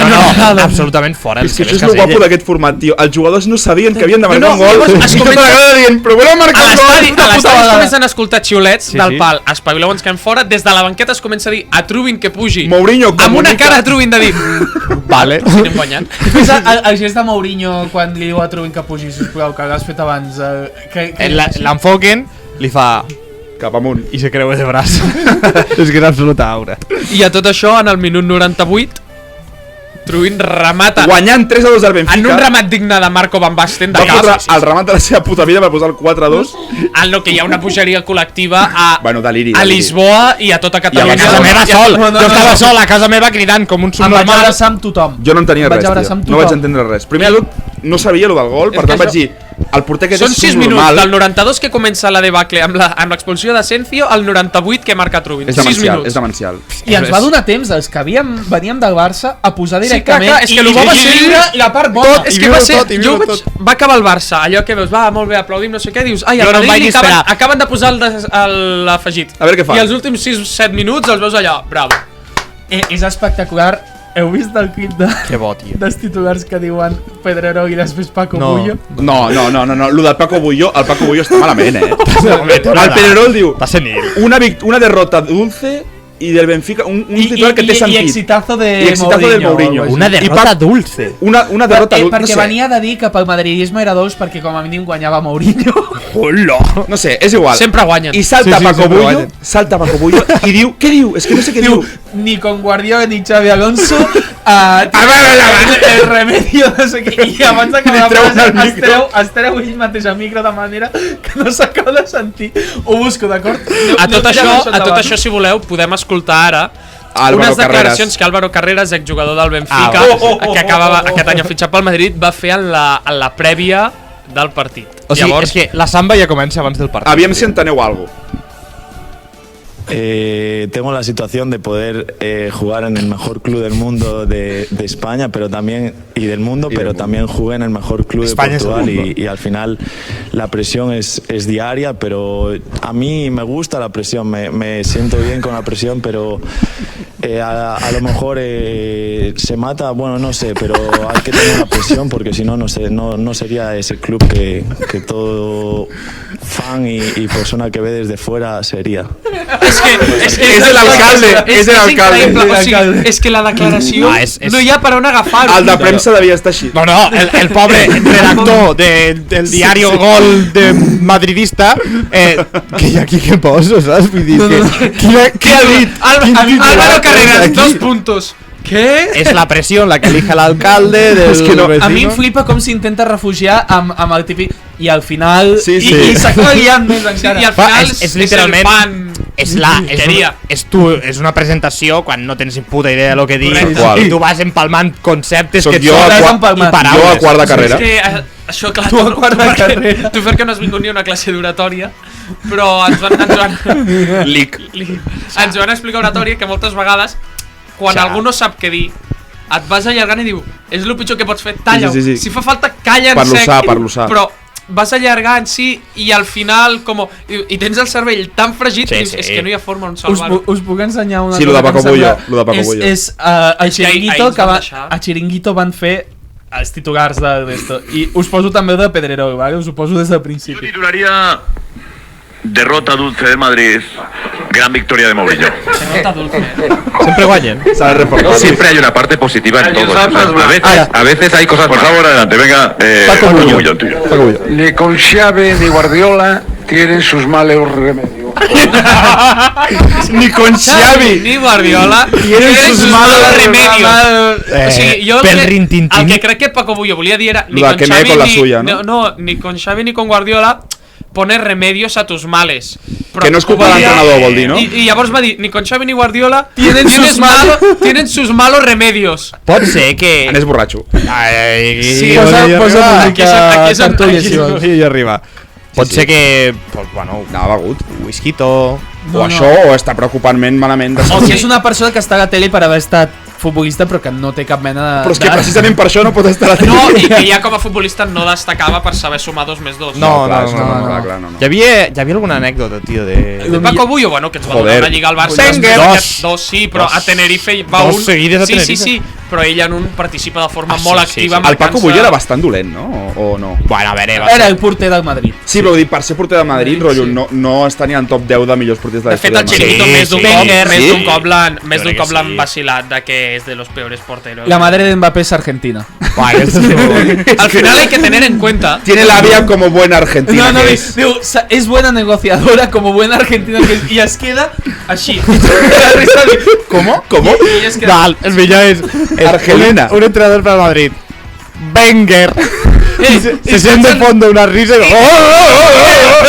No, absolutament fora. És que això és el guapo d'aquest format, tio. Els jugadors no sabien que havien de marcar un gol. I tota l'agada dient, però voleu marcar un gol. A l'estadi es comencen a escoltar xiulets del pal. Espavileu, ens quedem fora. Des de la banqueta es comença a dir a Trubin que pugi. Mourinho amb una cara a Trubin de dir... Vale. Si anem guanyant. El gest de Mourinho quan li diu a Trubin que pugi, sisplau, que l'has fet abans. L'enfoquen, li fa cap amunt i se creua de braç. És que és absoluta aura. I a tot això, en el minut 98, Truín remata guanyant 3-2 al Benfica en un remat digne de Marco Van Basten va fotre el remat de la seva puta vida per posar el 4-2 en el que hi ha una pujaria col·lectiva deliri. A Lisboa i a tota Catalunya. I a casa meva sol, jo estava sol a casa meva cridant com un subnormal. Em vaig abraçar amb tothom. Jo no entenia res, tio. No vaig entendre res. Primer no sabia lo del gol, per tant vaig dir el porter que és són 6 minuts, del 92 que comença la debacle amb l'expulsió d'Asensio al 98 que marca Trubin. És demencial. I ens va donar temps, els que veníem del Barça, a posar directament és que va ser la part bona. És que va ser, va acabar el Barça, allò que veus, va, molt bé, aplaudim, no sé què, dius, ai, al Madrid acaben de posar l'afegit. A veure què fan. I els últims 6-7 minuts els veus allò, bravo. És espectacular. Heu vist el clip dels titulars que diuen Pedrerol i després Paco Bullo? No, lo del Paco Bullo, el Paco Bullo està malament, El Pedrerol diu una derrota dulce y del Benfica, un titular que té sentit. I exitazo del Mourinho. Una derrota dulce. Una derrota dulce. Perquè venia de dir que pel madridisme era dolç perquè com a mínim guanyava Mourinho. Hola! No sé, és igual. Sempre guanyen. I salta Paco Bullo i diu, què diu? És que no sé què diu. Ni con Guardiola ni Xavi Alonso el remedio no sé què. I abans d'acabar la frase es treu ell mateix al micro de manera que no s'acaba de sentir. Ho busco, d'acord? A tot això, si voleu, podem escoltar ara unes declaracions que Álvaro Carreras, exjugador del Benfica, que aquest any ha fitxat pel Madrid, va fer en la prèvia del partit. O sigui, és que la samba ja comença abans del partit. Aviam si enteneu alguna cosa. Tengo la situación de poder jugar en el mejor club del mundo de España, pero también del mundo, pero también jugué en el mejor club de Portugal y al final la presión es diaria, pero a mí me gusta la presión, me siento bien con la presión, pero a lo mejor se mata, bueno, no sé, pero hay que tener una presión porque si no, no sería ese club que todo fan y persona que ve desde fuera sería. És l'alcalde. O sigui, és que la declaració no hi ha per on agafar-ho. El de premsa devia estar així. No, el pobre redactor del diari Gol de madridista, que aquí què poso, saps? Vull dir, què ha dit? Álvaro Carreras, 2 puntos. Què? És la pressió la que elige l'alcalde del vecino. A mi em flipa com s'intenta refugiar amb el típic i al final i s'acaba guiant més encara. I al final és literalment és una presentació quan no tens ni puta idea de lo que dius i tu vas empalmant conceptes que jo a quart de carrera. Això, clar, tu a quart de carrera. Tu perquè no has vingut ni a una classe d'oratòria, però ens van explicar oratòria que moltes vegades quan algú no sap què dir, et vas allargant i diu, és el pitjor que pots fer, talla-ho. Si fa falta, calla en sec. Per l'usar. Però vas allargant, i al final, i tens el cervell tan fregit, és que no hi ha forma on salvar-ho. Us puc ensenyar una cosa que em sembla... És el Chiringuito, que a Chiringuito van fer els titulars d'esto. I us poso també de Pedrerol, ¿vale? Us ho poso des del principi. Jo titularia derrota dulce de Madrid, gran victoria de Mourinho. Derrota dulce. Siempre guanyen. Siempre hay una parte positiva en todo. A veces hay cosas... Por favor, adelante, venga. Paco Bullo. Ni con Xavi ni Guardiola tienen sus males remedios. Ni con Xavi ni Guardiola tienen sus malos remedios. O sigui, jo el que crec que Paco Bullo volia dir era ni con Xavi ni con Guardiola poner remedios a tus males. Però que no és culpa de l'entrenador, vol dir, no? I llavors va dir, ni con Xavi ni Guardiola tienen sus malos remedios. Pot ser que... Anés borratxo. Sí, posa música Tartulla, si arriba. Pot ser que... Bueno, anava begut. Whisquito... O això, o està preocupantment malament. O que és una persona que està a la tele per haver estat futbolista però que no té cap mena de... Però és que precisament per això no pot estar a la tele. No, i que ja com a futbolista no destacava per saber sumar 2 més 2. No. Hi havia alguna anècdota, tio, de Paco Bullo, bueno, que ens va donar una lliga al Barça. Dos, sí, però a Tenerife va un... Dos seguides a Tenerife. Sí, però ell en un participa de forma molt activa. El Paco Bullo era bastant dolent, no? O no? Bueno, a veure... Era el porter del Madrid. Sí, però per ser porter del Madrid, rotllo, no està ni en top 10 de millors porters de la història del Madrid. De fet, el Chiringuito més d'un cop l'han vacilat de que és de los peores porteros. La madre de Mbappé es argentina. Al final hay que tener en cuenta... Tiene la vida como buena argentina. No, es buena negociadora como buena argentina y es queda así. ¿Cómo? Y es queda... El millor és... Argelina. Un entrenador para el Madrid. Wenger. Se sent de fondo una risa i...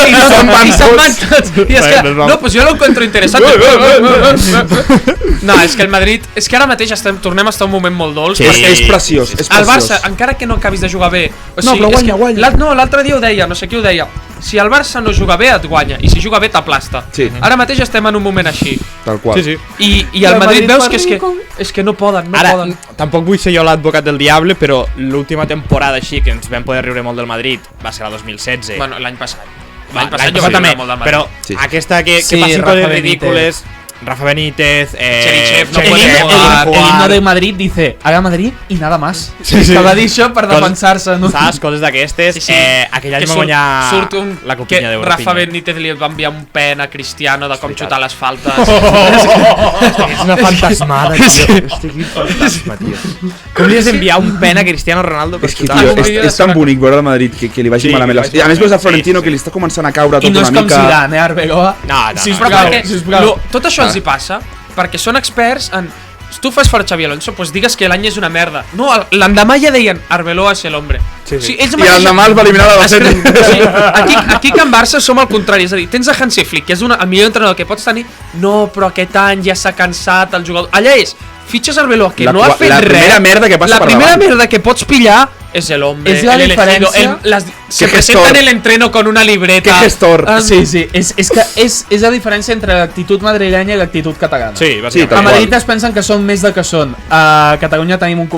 I se'n van tots. I és que, no, pues jo l'encuentro interessant. No, és que el Madrid... És que ara mateix tornem a estar un moment molt dolç. És preciós. El Barça, encara que no acabis de jugar bé... No, però guanya. No, l'altre dia ho deia, no sé qui ho deia. Si el Barça no juga bé, et guanya. I si juga bé, t'aplasta. Ara mateix estem en un moment així. Tal qual. I el Madrid veus que és que no poden. Ara, tampoc vull ser jo l'advocat del diable, però l'última temporada així que ens vam poder riure molt del Madrid va ser la 2016. Bueno, l'any passat. L'any passat jo també, però aquesta que passin coses ridícules... Rafa Benítez, Cherichev, no puede jugar. El himno de Madrid dice, haga Madrid y nada más. Que va dir això per defensar-se. Saps? Coses d'aquestes. Aquell any va guanyar la Copinya d'Europa. Rafa Benítez li va enviar un pen a Cristiano de com xutar les faltes. És una fantasmada, tio. Estic fantasma, tio. Com li has d'enviar un pen a Cristiano Ronaldo per xutar? És tan bonic veure el Madrid que li vagi malament. A més veus a Florentino que li està començant a caure tot una mica. I no és com Zidane, Arbeloa. Sisplau. Tot això els hi passa perquè són experts en... Si tu fas fora Xavi Alonso, pues digues que l'any és una merda. No, l'endemà ja deien Arbeloa és l'hombre. I l'endemà el va eliminar de la sèrie. Aquí que en Barça som al contrari. És a dir, tens a Hansi Flick, que és el millor entrenador que pots tenir. No, però aquest any ja s'ha cansat el jugador. Allà és, fitxes Arbeloa, que no ha fet res. La primera merda que passa per davant. La primera merda que pots pillar es el hombre, es la diferencia. Se presenta en el entreno con una libreta. Qué gestor. Sí. És la diferència entre l'actitud madrilenya i l'actitud catalana. Sí, a Madrid es pensen que són més del que són. A Catalunya tenim un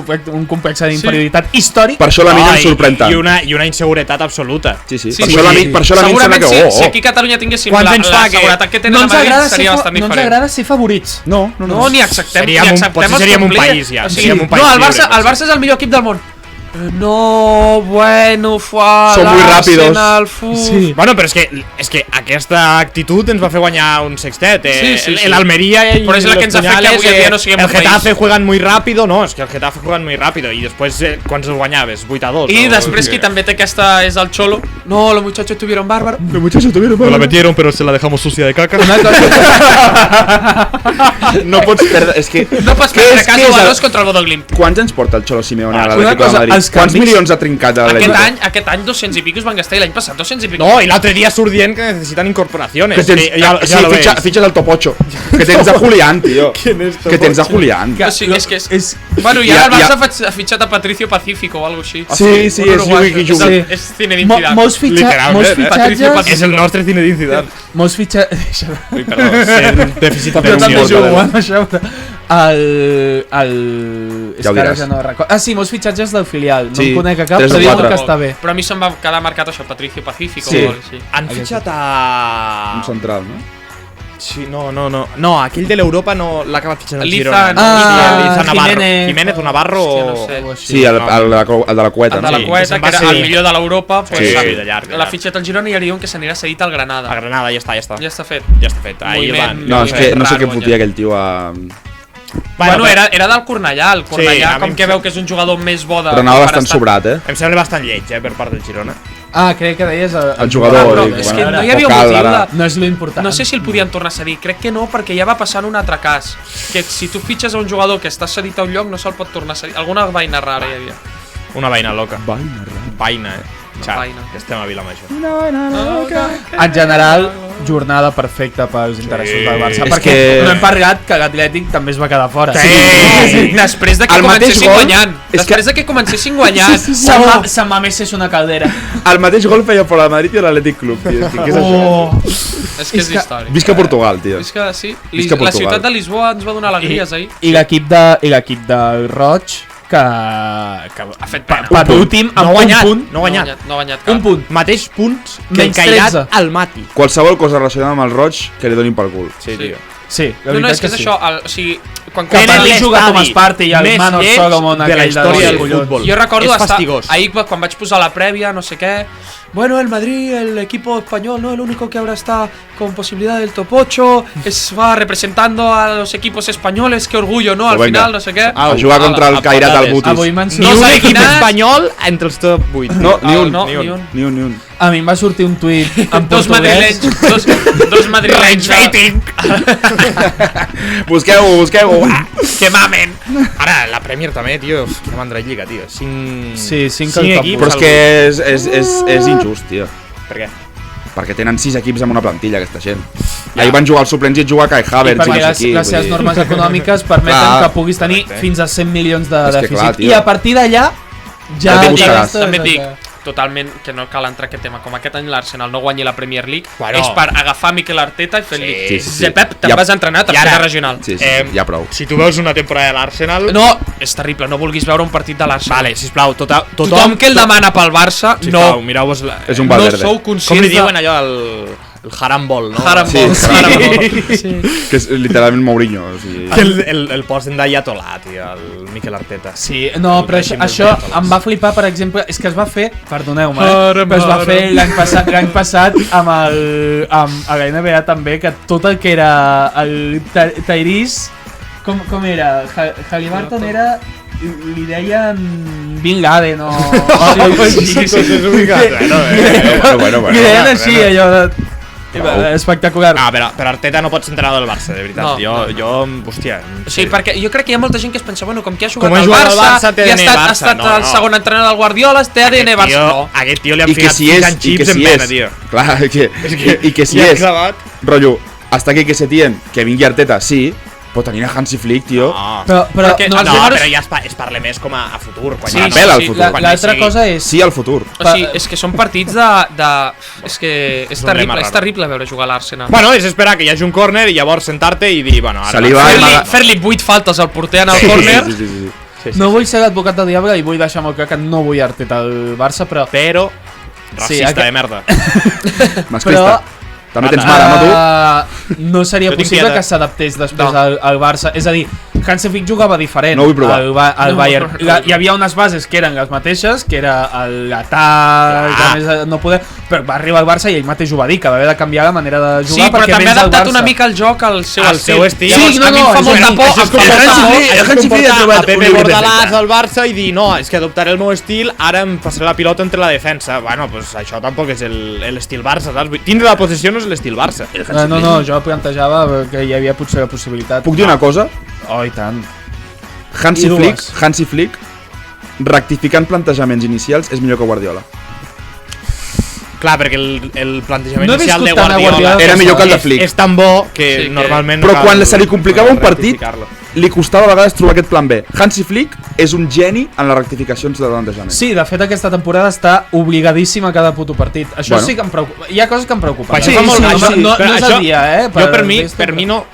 complex d'inferioritat històric. Per això la mina ens sorprèn tant. I una inseguretat absoluta. Sí. Per això la mina sembla que... Si aquí a Catalunya tinguéssim la seguretat que tenen a Madrid seria bastant diferent. No ens agrada ser favorits. No, ni acceptem els Potser seríem un país ja. No, el Barça és el millor equip del món. No, bueno, Son muy rápidos. Sí. Bueno, però és que aquesta actitud ens va fer guanyar un sextet. L'Almería y los Puñales, el Getafe juegan muy rápido. No, és que el Getafe juegan muy rápido. I després, quan els guanyaves? 8-2. I després qui també té aquesta és el Cholo. No, los muchachos tuvieron bárbaro. La metieron, pero se la dejamos sucia de caca. No pots perdre... No pots perdre cas 1-2 contra el Bodoglimt. Quants anys porta el Cholo Simeone a l'Atlético de Madrid? Quants milions ha trincat a l'Atlético? Aquest any 200 i pico es van gastar i l'any passat 200 i pico. No, i l'altre dia surt dient que necessitan incorporacions. Fitxes el top 8. Que tens a Julián, tio. Que tens a Julián. Bueno, i ara el Barça ha fitxat a Patricio Pacífico o alguna cosa així. Sí, és juga. És Zinedine Zidane. Molts fitxatges... És el nostre Zinedine Zidane. Molts fitxatges... Perdó, ser dèficit de humor. És que ara ja no recordo. Ah, sí, molts fitxatges del filial. No em conec a cap, però diuen que està bé. Però a mi se'm va quedar marcat això, Patricio Pacífico. Han fitxat a... Un central, no? Sí, no, aquell de l'Europa no l'ha acabat fitxant el Girona. Jiménez o Navarro. Sí, el de la Cueta. El de la Cueta, que era el millor de l'Europa. L'ha fitxat el Girona i ara diuen que s'anirà cedit al Granada. A Granada, ja està. Ja està fet. No, és que no sé què fotia aquell tio a... Bueno, era del Cornellà. El Cornellà, com que veu que és un jugador més bo de... Però anava bastant sobrat, Em sembla bastant lleig, per part del Girona. Ah, crec que deies el jugador. És que no hi havia un motiu. No és l'important. No sé si el podien tornar a cedir. Crec que no, perquè ja va passar en un altre cas. Que si tu fitxes a un jugador que està cedit a un lloc, no se'l pot tornar a cedir. Alguna vaina rara hi havia. Una vaina loca. Vaina, Xavi, que estem a Vilamajor. En general, jornada perfecta pels interessos del Barça, perquè no hem parlat que l'Atlètic també es va quedar fora. Després de que comencessin guanyant. Després de que comencessin guanyant. Sant Mamés és una caldera. El mateix gol feia fora el Madrid i l'Atlètic Club, tio. Què és això? És que és històric. Visca Portugal, tio. Visca, sí. La ciutat de Lisboa ens va donar alegries ahir. I l'equip del Roig, que ha fet pena. Per últim, amb un punt. No ha guanyat cap. Un punt. Mateix punts que el Cairat al Mati. Qualsevol cosa relacionada amb el Roig que li donin pel cul. Sí, tio. Sí, no, és que és això. O sigui, quan juga Thomas Partey i el Manor Solomon de la història del futbol. Jo recordo ahir quan vaig posar la prèvia, no sé què. Bueno, el Madrid, el equipo español, ¿no? El único que ahora está con posibilidad del top 8, va representando a los equipos españoles, qué orgullo, ¿no? Al final, no sé qué. A jugar contra el Cairat al Butis. Ni un equip espanyol entre els top 8. No, ni un. A mi em va sortir un tuit en portuguès. Dos madrilenys. Busqueu-ho. Que mamen! Ara, la Premier també, tio, que mandra lliga, tio. 5 equips. Però és que és injust, tio. Per què? Perquè tenen 6 equips amb una plantilla, aquesta gent. Ahir van jugar els suplents i et jugar Kai Havertz. I perquè les seves normes econòmiques permeten que puguis tenir fins a 100 milions de dèficit. I a partir d'allà ja també et dic totalment que no cal entrar aquest tema. Com aquest any l'Arsenal no guanyi la Premier League, és per agafar Mikel Arteta i fer-li Pep, te'n vas entrenar a tercera regional. Sí, ja prou. Si tu veus una temporada de l'Arsenal... No, és terrible, no vulguis veure un partit de l'Arsenal. Vale, sisplau, tothom que el demana pel Barça, no. Mireu-vos... És un Valverde. No sou conscients com li diuen allò el Harambol, no? Harambol, sí. Que és literalment Mourinho. O sigui. El posen d'Ayatollah, tio, el Mikel Arteta. Sí, no, però això em va flipar, per exemple, és que es va fer, perdoneu-me, però es va fer l'any passat amb a la NBA també, que tot el que era el Tyrese, com era? Halliburton era... li deien Bin Laden o... Sí, és ubicat. Li deien així, allò de... espectacular. Però Arteta no pot ser entrenador del Barça, de veritat. Jo, hòstia... Sí, perquè jo crec que hi ha molta gent que es pensa, bueno, com que ha jugat al Barça i ha estat el segon entrenador del Guardiola, té ADN Barça. Aquest tio li han ficat ficant xips en pena, tio. Clar, i que si és, rotllo, hasta aquí que se tien, que vingui Arteta, sí, però tenint a Hansi Flick, tio... Però ja es parla més com a futur. Sí, al futur. L'altra cosa és... Sí, al futur. O sigui, és que són partits de... És que és terrible veure jugar a l'Arsenal. Bueno, és esperar que hi hagi un córner i llavors sentar-te i dir, bueno, ara... Fer-li 8 faltes al porter en el córner. No vull ser l'advocat del diable i vull deixar molt clar que no vull Arteta al Barça, però... Racista de merda. Masclista. També tens mare, no tu? No seria possible que s'adaptés després al Barça. És a dir, Hansi Flick jugava diferent. No vull provar. Al Bayern. Hi havia unes bases que eren les mateixes, que era l'atac, no poder... Però va arribar al Barça i ell mateix ho va dir, que va haver de canviar la manera de jugar. Sí, però també ha adaptat una mica el joc al seu estil. Sí, no, em fa molta por. El Hansi Flick ha trobat Pepe Bordalàs al Barça i dir, no, és que adoptaré el meu estil, ara em passaré la pilota entre la defensa. Bueno, doncs això tampoc és l'estil Barça, saps? Tindre la possessió no és l'estil Barça. No, jo plantejava que hi havia potser la possibilitat. Puc dir una cosa? Oh, i tant. Hansi Flick, rectificant plantejaments inicials, és millor que Guardiola. Clar, perquè el plantejament inicial de Guardiola era millor que el de Flick. És tan bo que normalment... Però quan se li complicava un partit, li costava a vegades trobar aquest plan B. Hansi Flick és un geni en les rectificacions de plantejament. Sí, de fet aquesta temporada està obligadíssima a cada puto partit. Això sí que em preocupa. Hi ha coses que em preocupen. No és el dia, Jo per mi no...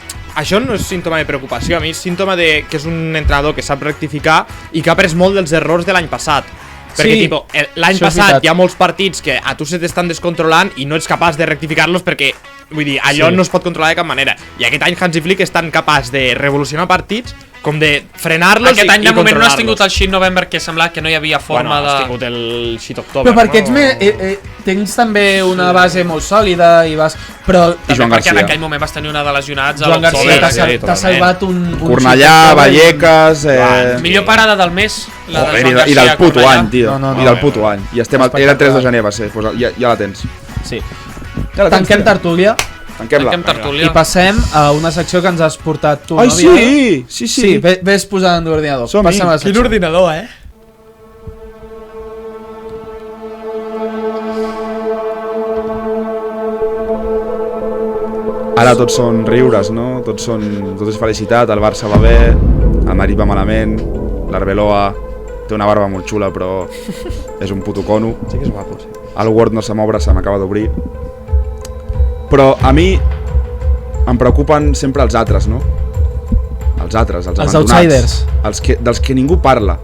Això no és símptoma de preocupació, a mi és símptoma de que és un entrenador que sap rectificar i que ha après molt dels errors de l'any passat. Perquè l'any passat hi ha molts partits que a tu se t'estan descontrolant i no ets capaç de rectificar-los perquè, vull dir, allò no es pot controlar de cap manera. I aquest any Hansi Flick és tan capaç de revolucionar partits com de frenar-los i controlar-los. Aquest any de moment no has tingut el Shit November, que semblava que no hi havia forma de... Bueno, has tingut el Shit October. Però perquè tens també una base molt sòlida i vas... Però també perquè en aquell moment vas tenir una de lesionats Joan Garcia t'ha salvat un... Cornellà, Vallecas... Millor parada del mes. I del puto any, tio. I del puto any. Era 3 de gener, va ser. Ja la tens. Sí. Tanquem tertúlia. Tanquem tertúlia. I passem a una secció que ens has portat tu. Ai, sí! Sí, ves posant l'ordinador. Quin ordinador, Ara tots són riures, no? Tot és felicitat, el Barça va bé, el Madrid va malament, l'Arbeloa té una barba molt xula però és un puto cono. Sí que és guapo, sí. El Word no se m'obre, se m'acaba d'obrir. Però a mi em preocupen sempre els altres, no? Els altres, els abandonats. Outsiders. Dels que ningú parla.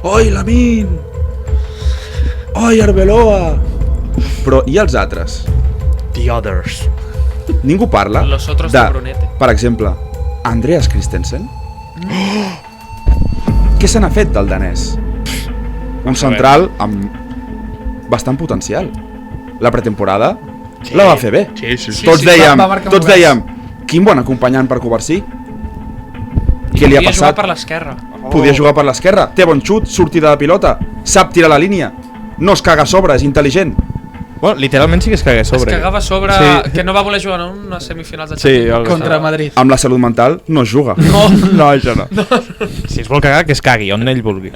Oi, Lamin! Oi, Arbeloa! Però i els altres? The others. Ningú parla Los otros de Brunete. Per exemple, Andreas Christensen. Què se n'ha fet del danès? Un central amb bastant potencial. La pretemporada la va fer bé. Tots dèiem quin bon acompanyant per Covarsí. Què li ha passat? Podia jugar per l'esquerra. Podia jugar per l'esquerra. Té bon xut, sortida de pilota, sap tirar la línia, no es caga a sobre, és intel·ligent. Bueno, literalment sí que es cagué a sobre. Es cagava a sobre, sí. Que no va voler jugar en unes semifinals de Champions contra Madrid. Amb la salut mental no es juga. No, això no. Si es vol cagar, que es cagui, on ell vulgui.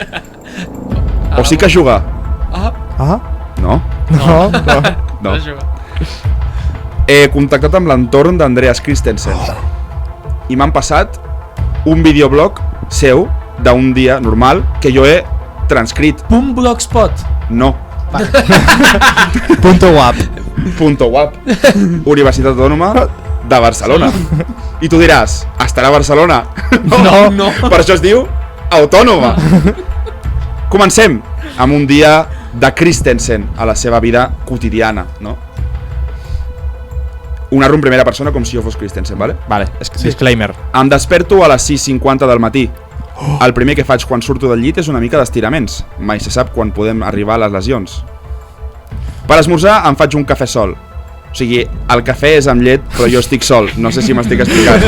O sí que juga. No. He contactat amb l'entorn d'Andreas Christensen i m'han passat un videoblog seu d'un dia normal que jo he transcrit. .blogspot? No. .wap. Universitat Autònoma de Barcelona. I tu diràs, estarà a Barcelona? No. Per això es diu Autònoma. Comencem amb un dia de Christensen a la seva vida quotidiana, no? Un narro en primera persona com si jo fos Christensen, vale? Vale, disclaimer. Em desperto a les 6:50 del matí. El primer que faig quan surto del llit és una mica d'estiraments. Mai se sap quan podem arribar a les lesions. Per esmorzar em faig un cafè sol. O sigui, el cafè és amb llet, però jo estic sol. No sé si m'estic explicant.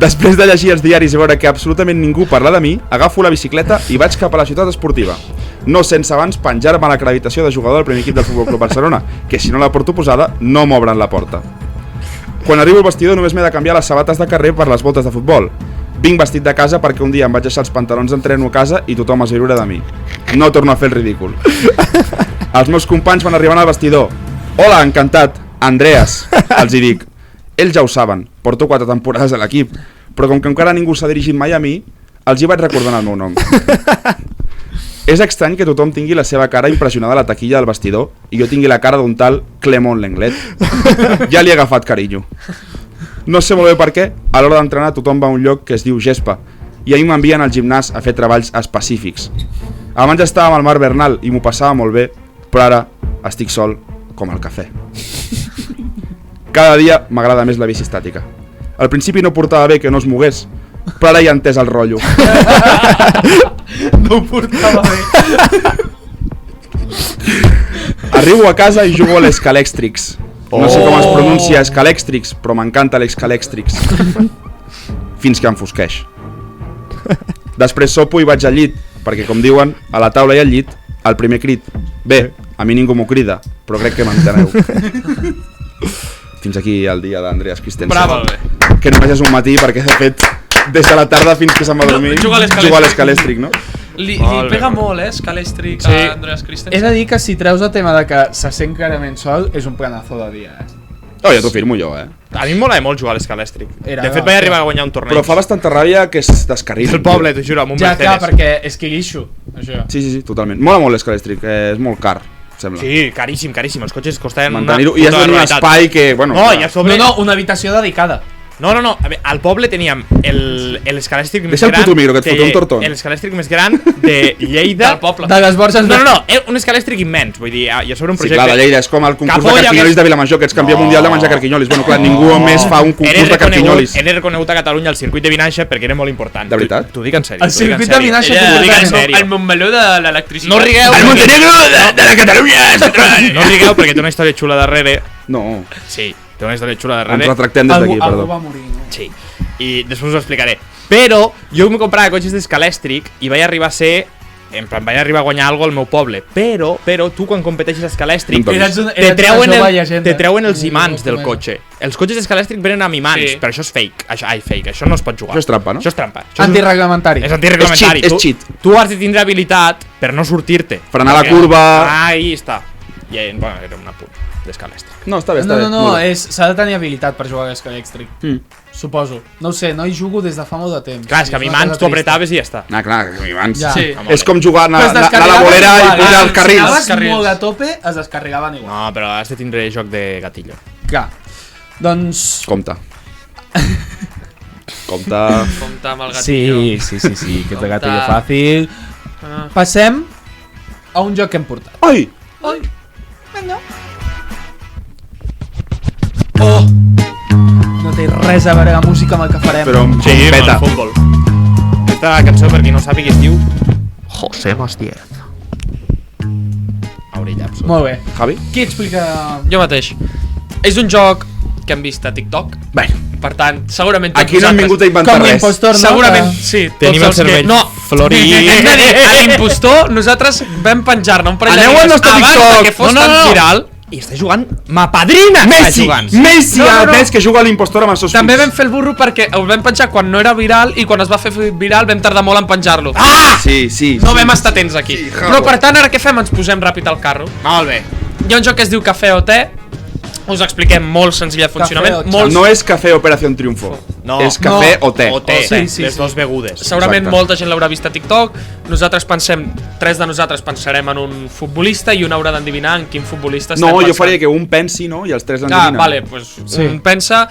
Després de llegir els diaris i veure que absolutament ningú parla de mi, agafo la bicicleta i vaig cap a la ciutat esportiva. No sense abans penjar-me l'acreditació de jugador del primer equip del Futbol Club Barcelona, que si no la porto posada no m'obren la porta. Quan arribo al vestidor només m'he de canviar les sabates de carrer per les botes de futbol. Vinc vestit de casa perquè un dia em vaig deixar els pantalons d'entreno a casa i tothom es va riure de mi. No torno a fer el ridícul. Els meus companys van arribant al vestidor. Hola, encantat, Andreas, els hi dic. Ells ja ho saben, porto 4 temporades a l'equip, però com que encara ningú s'ha dirigit mai a mi, els hi vaig recordant el meu nom. És estrany que tothom tingui la seva cara impressionada a la taquilla del vestidor i jo tingui la cara d'un tal Clement Lenglet. Ja li he agafat carinyo. No sé molt bé per què, a l'hora d'entrenar tothom va a un lloc que es diu gespa i a mi m'envien al gimnàs a fer treballs específics. Abans estava amb el Marc Bernal i m'ho passava molt bé, però ara estic sol com el cafè. Cada dia m'agrada més la bici estàtica. Al principi no portava bé que no es mogués, però ara ja he entès el rotllo. No ho portava bé. Arribo a casa i jugo a l'Escalèxtrix. No sé com es pronuncia Escalèxtrix, però m'encanta l'Escalèxtrix. Fins que enfosqueix. Després sopo i vaig al llit, perquè com diuen, a la taula i al llit, el primer crit. Bé, a mi ningú m'ho crida, però crec que m'enteneu. Fins aquí el dia d'Andreas Christensen. Bravo. Que només és un matí perquè de fet des de la tarda fins que se'n va dormir juga a l'Escalèxtric, no? Li pega molt, Escalèxtric a Andreas Christensen. He de dir que si treus el tema de que se sent clarament sol, és un planazo de dia, Oh, ja t'ho firmo jo, A mi em molava molt jugar a l'Escalèxtric. De fet, vaig arribar a guanyar un torneig. Però fa bastanta ràbia que es descarril. El poble, t'ho juro, amb un Mercedes. Ja, clar, perquè és que guixo, això. Sí, totalment. Mola molt l'Escalèxtric, és molt car, sembla. Sí, caríssim. Els cotxes costaven mantenir-ho. I és un espai que, bueno... No, una habitació dedicada. No, a veure, al poble teníem l'Escalèxtric més gran... Deixa el puto micro, que et fotré un tortón. L'Escalèxtric més gran de Lleida. Del poble. De les Borges... No, un Escalèxtric immens, vull dir, hi ha sobre un projecte... Sí, clar, de Lleida, és com el concurs de carquinyolis de Vilamajor, que ets campió mundial de menjar carquinyolis. Bueno, clar, ningú més fa un concurs de carquinyolis. Era reconegut a Catalunya el circuit de Vinaixa perquè era molt important. De veritat? T'ho dic en sèrio. El circuit de Vinaixa... El Montmeló de l'electricitat. No rigueu! El Montenegro de la Catalunya! No rigueu perquè té una història xula darrere. No. Sí, té una història xula darrere. Ens retractem des d'aquí, perdó. Algú va morir, no? Sí, i després us ho explicaré. Però jo me comprava cotxes d'Escalèxtric i vaig arribar a ser... En plan, vaig arribar a guanyar alguna al meu poble. Però tu quan competeixes a Escalèxtric te treuen els imants del cotxe. Els cotxes d'Escalèxtric venen amb imants, però això és fake. Això no es pot jugar. Això és trampa, no? Això és trampa. Antirreglamentari. És antirreglamentari. És cheat. Tu has de tindre habilitat per no sortir-te. Frenar la curva... Ahí està. I, bueno, era una punt d'Escalèxtric. No, està bé, està bé. No, s'ha de tenir habilitat per jugar a l'Escalèxtric. Suposo. No ho sé, no hi jugo des de fa molt de temps. Clar, és que amb imants tu apretaves i ja està. Clar, amb imants. Sí. És com jugar a la bolera i pujar als carrils. Si anaves molt a tope, es descarregaven igual. No, però has de tindre joc de gatillo. Clar. Doncs... Compte. Compte amb el gatillo. Sí, que és el gatillo fàcil. Passem a un joc que hem portat. Ai! Vinga. No té res a veure la música amb el que farem. Però sí, amb el futbol. Aquesta cançó, per qui no sàpiga, es diu José Mastiez. Aurillaps. Molt bé. Javi? Qui explica? Jo mateix. És un joc que hem vist a TikTok. Bé. Per tant, segurament... Aquí no hem vingut a inventar res. Impostor, no? Segurament, sí. Tenim el cervell florit. Hem de dir, a l'impostor, nosaltres vam penjar-ne un parell de vídeos abans que fos tan viral. i està jugant Mapadrina. Messi ha admès que juga a l'impostor amb els seus També vam fer el burro perquè el vam penjar quan no era viral i quan es va fer viral vam tardar molt en penjar-lo. Sí. No vam estar atents aquí. Però per tant, ara què fem? Ens posem ràpid al carro. Molt bé. Hi ha un joc que es diu Cafè o Te. Us expliquem molt senzill de funcionament. No és Cafè Operación Triunfo. És Cafè o Te. O Te, les dos begudes. Segurament molta gent l'haurà vist a TikTok. Nosaltres pensem, 3 de nosaltres pensarem en un futbolista i un haurà d'endevinar en quin futbolista estem pensant. No, jo faria que un pensi, no? I els 3 l'endivinen. Vale, doncs un pensa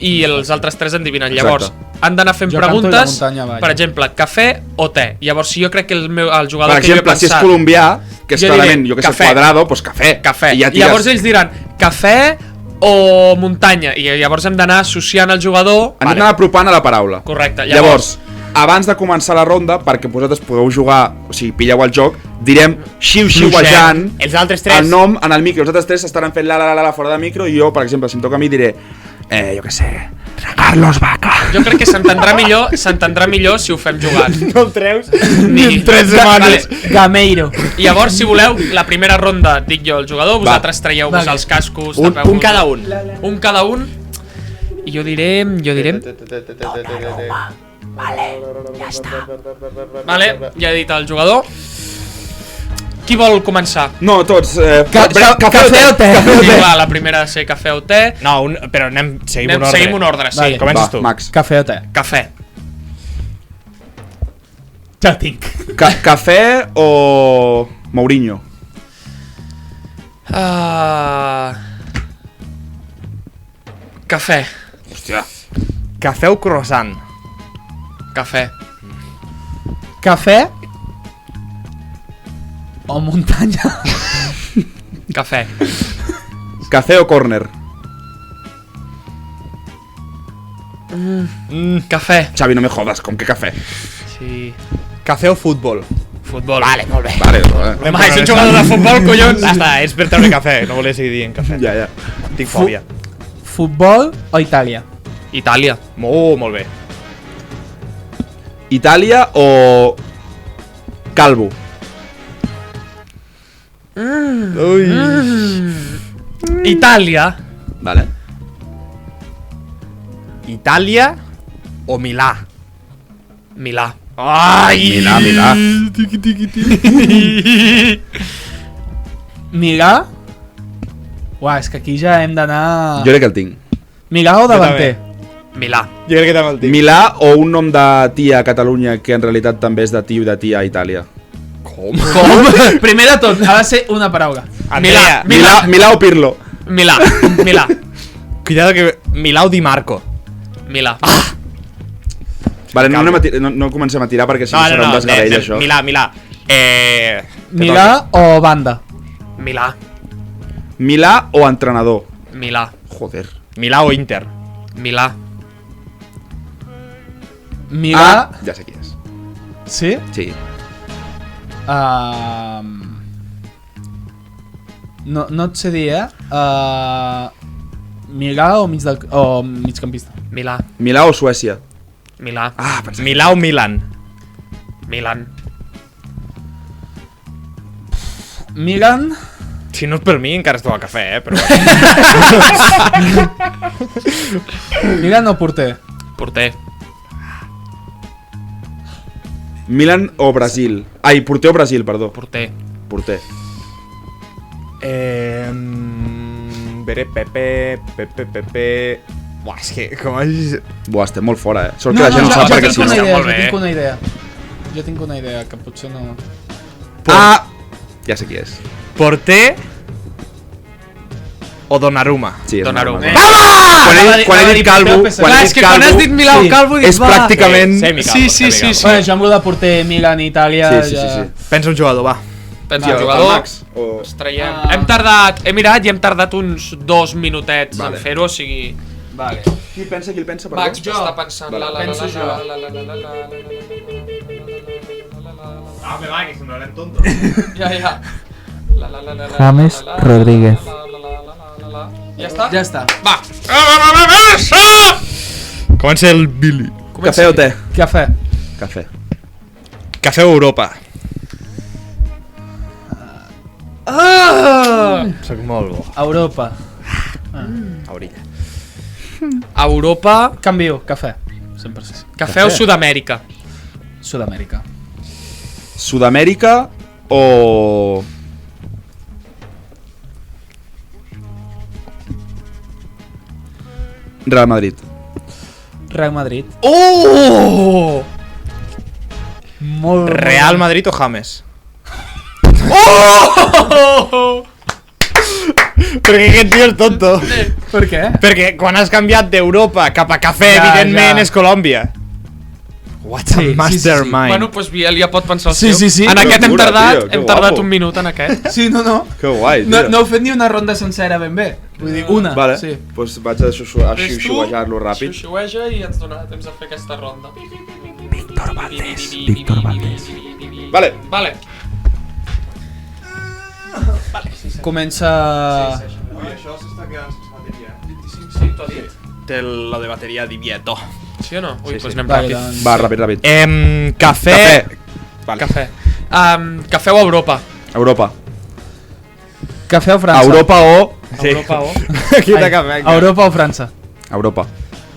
i els altres 3 endivinen. Llavors, han d'anar fent preguntes, per exemple, cafè o te. Llavors, si jo crec que el jugador que jo he pensat... Per exemple, si és colombià, que és clarament, jo que sé, Cuadrado, doncs cafè. I llavors ells diran cafè o muntanya. I llavors hem d'anar associant el jugador... Han d'anar apropant a la paraula. Correcte. Llavors, abans de començar la ronda, perquè vosaltres podeu jugar, o sigui, pilleu el joc, direm xiu-xiuejant el nom en el micro. Els altres 3 estaran fent la fora de micro i jo, per exemple, si em toca a mi, diré jo què sé, Carlos Vaca. Jo crec que s'entendrà millor si ho fem jugant. No el treus ni en 3 setmanes. Gameiro. I llavors, si voleu, la primera ronda dic jo el jugador, vosaltres traieu-vos els cascos, un cada un. Un cada un. I jo direm... Vale, ja està. Vale, ja he dit el jugador. Qui vol començar? No, tots. Cafè o te? Clar, la primera ha de ser cafè o te. No, però seguim un ordre. Sí. Comences tu. Max. Cafè o te? Cafè. Ja el tinc. Cafè o Mourinho? Cafè. Hòstia. Cafè o croissant? Cafè. Cafè o muntanya? Cafè. Cafè o córner? Cafè. Xavi, no me jodas, com que cafè? Sí. Cafè o futbol? Futbol. Vale, molt bé. Vale. És un jugador de futbol, collons. Ja està, és per treure cafè, no volia seguir dient cafè. Ja. Tinc fòbia. Futbol o Itàlia? Itàlia. Molt bé. Itàlia o Calvo? Itàlia. Vale. Itàlia o Milà? Milà. Ai! Milà. Milà? Uah, és que aquí ja hem d'anar... Jo crec que el tinc. Milà o davanter? Milà. Jo crec que també el tinc. Milà o un nom de tia a Catalunya que en realitat també és de tio i de tia a Itàlia? Com? Primer de tot, ha de ser una paraula. Milà o Pirlo? Milà. Cuidado que... Milà o Di Marco? Milà. Vale, no comencem a tirar perquè si no serà un desgavell això. Milà. Milà o banda? Milà. Milà o entrenador? Milà. Joder. Milà o Inter? Milà. Milà... Ja sé qui és. Sí? Sí. No et sé dir, Milà o migcampista? Milà. Milà o Suècia? Milà. Milà o Milan? Milan. Milan... Si no és per mi, encara estava a cafè, però... Milan o porter? Porter. Milan o Brasil? Ai, porter o Brasil, perdó. Porter. Veré Pepe... Buah, és que... Com és... Buah, estem molt fora, Sort que la gent no sap perquè si no... Jo tinc una idea, que potser no... Ja sé qui és. Porter o Donnarumma? Sí, és Donnarumma. Quan he dit Calvo... Quan has dit Milà o Calvo... És pràcticament... Sí. Bueno, jo amb el de porter Milan i Itàlia... Sí. Pensa un jugador, va. Pensa un jugador. Hem tardat... He mirat i hem tardat uns 2 minutets en fer-ho, o sigui... Vale. Qui pensa, perdó? Max està pensant. Penso jo. Home, va, que semblarem tontos. Ja. James Rodríguez. Ja està? Ja està. Va! Comença el Billy. Cafè o te? Cafè. Cafè. Cafè o Europa? Soc molt bo. Europa. Orilla. Europa... Canvio, cafè. 100%. Cafè o Sud-amèrica? Sud-amèrica. Sud-amèrica o... Real Madrid. Real Madrid. Oh! Molt Real Madrid o James? Oh! Perquè aquest tio és tonto. Per què? Perquè quan has canviat d'Europa cap a cafè, evidentment és Colòmbia. What a mastermind. Bueno, doncs Biel ja pot pensar el seu. Sí. En aquest hem tardat un minut en aquest. Sí, no. Que guai, tio. No heu fet ni una ronda sencera ben bé. Vull dir, una. Vale, sí. Doncs vaig a xiuxiuejar-lo ràpid. Xiuxiueja i ens donarà temps de fer aquesta ronda. Víctor Valdés. Vale. Comença... Ui, això s'està quedant sense bateria. 25, sí, t'ho ha dit. Té lo de bateria divieto. Sí o no? Ui, doncs anem Vale, ràpid. Va, ràpid. Cafè. Vale. Cafè. Cafè o Europa? Europa. Cafè o França? Europa o... Europa o... Quita cafè. Europa o França? Europa.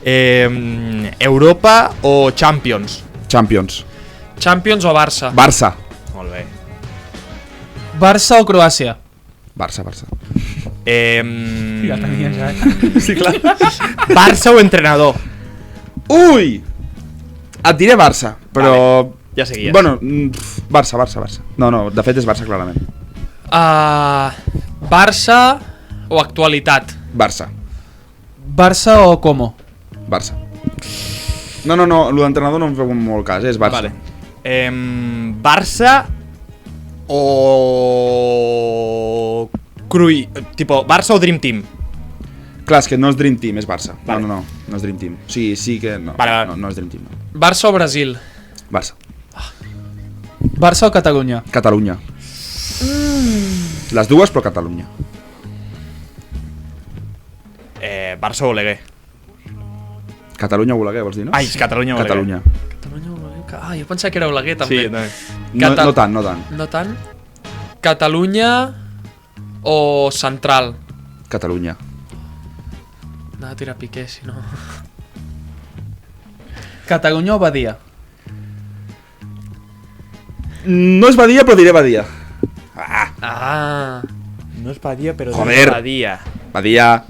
Europa o Champions? Champions. Champions o Barça? Barça. Molt bé. Barça o Croàcia? Barça. Ja tenia ja. Sí, clar. Barça o entrenador? Ui! Et diré Barça, però... Vale. Ja seguies. Bueno, Barça. No, de fet és Barça, clarament. Barça o actualitat? Barça. Barça o Como? Barça. No, lo d'entrenador no em feu molt cas, és Barça. Vale. Barça o... tipo, Barça o Dream Team? Clar, és que no és Dream Team, és Barça. Vale. No és Dream Team. Sí que no. Vale. No és Dream Team. No. Barça o Brasil? Barça. Barça o Catalunya? Catalunya. Les dues, però Catalunya. Barça o Oleguer? Catalunya o Oleguer, vols dir, no? Ai, Catalunya o Oleguer. Catalunya. Catalunya o Oleguer? Ah, jo pensava que era Oleguer, també. Sí, també. No tant. No tant? Catalunya o Central? Catalunya. Anava a tirar Piqué, si no... Catalunya o Badia? No és Badia, però diré Badia. No és Badia, però joder. Badia. Badia.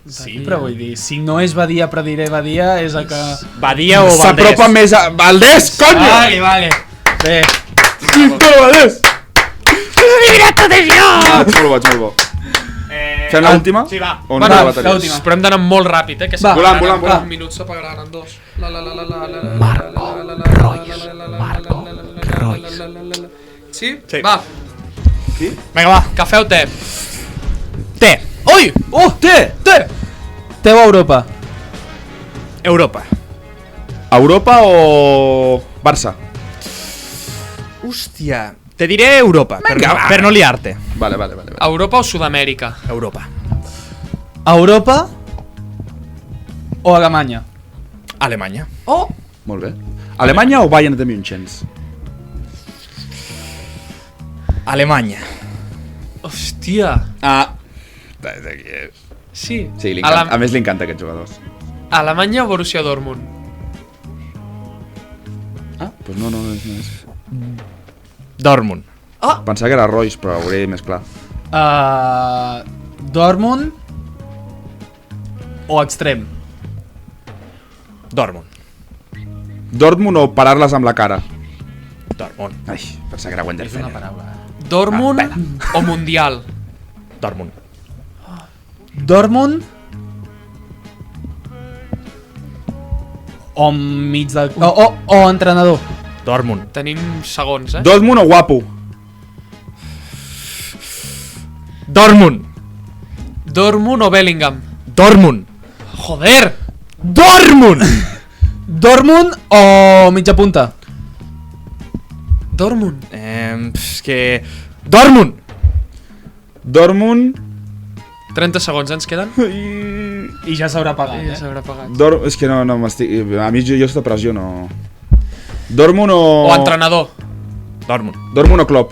Sí, però vull dir, si no és Badia però diré Badia, és el que... Badia o Valdés? S'apropa més a... Valdés, coño! Vale. Bé. Valdés! Directo de jo! Vaig molt bo. Fem l'última? Sí, va. O no l'última. Però hem d'anar molt ràpid, que si volant. un minut s'apagaran en dos. Marco Royce. Sí? Sí. Va. Qui? Vinga, va. Cafè o te? Té. Ui! Té o Europa? Europa. Europa o... Barça? Hòstia. Te diré Europa, per no liar-te. Vale. Europa o Sud-amèrica? Europa. Europa o Alemanya? Alemanya. Oh! Molt bé. Alemanya o Bayern de München? Alemanya. Hòstia. Sí. Sí, a més li encanta aquests jugadors. Alemanya o Borussia Dortmund? Doncs no és... Dortmund. Pensava que era Royce, però ho hauré més clar. Dortmund o extrem? Dortmund. Dortmund o parar-les amb la cara? Dortmund. Ai, pensava que era Wender. És una paraula. Dortmund o Mundial? Dortmund. Dortmund o mig del... O entrenador? Dortmund. Tenim segons, Dortmund o guapo? Dortmund. Dortmund o Bellingham? Dortmund. Joder! Dortmund. Dortmund o mitja punta? Dortmund. És que... Dortmund. Dortmund... 30 segons ens queden? I ja s'haurà pagat, Ja s'haurà pagat. És que no m'estic... A mi jo sota pressió no... Dortmund o... O entrenador? Dortmund. Dortmund o Klopp?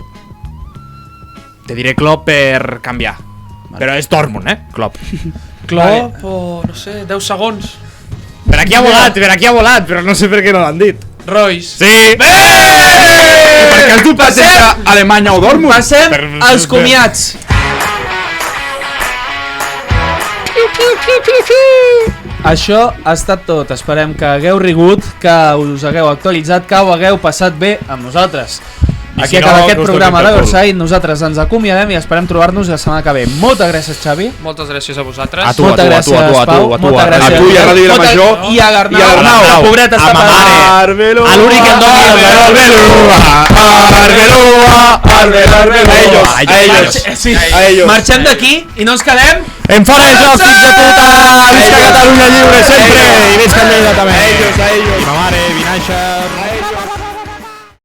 te diré Klopp per canviar. Però és Dortmund, Klopp. Klopp o, no sé, 10 segons. Per aquí ha volat, però no sé per què no l'han dit. Royce. Sí! Per què has dubtat entre Alemanya o Dortmund? Passem als comiats. Això ha estat tot. Esperem que hagueu rigut, que us hagueu actualitzat, que ho hagueu passat bé amb nosaltres. Aquí acaba aquest programa de Orsay. Nosaltres ens acomiadem i esperem trobar-nos la setmana que ve. Moltes gràcies, Xavi. Moltes gràcies a vosaltres. A tu, Pau. Moltes gràcies. A tu i a Ràdio Vilamajor. I a Garnau. La pobreta està per a l'únic que em doni a ellos. Marxem d'aquí i no ens quedem en fora de joc, fills de puta. Visca Catalunya lliure sempre i visca Lleida també. A ellos. I ma mare, Vinaixa.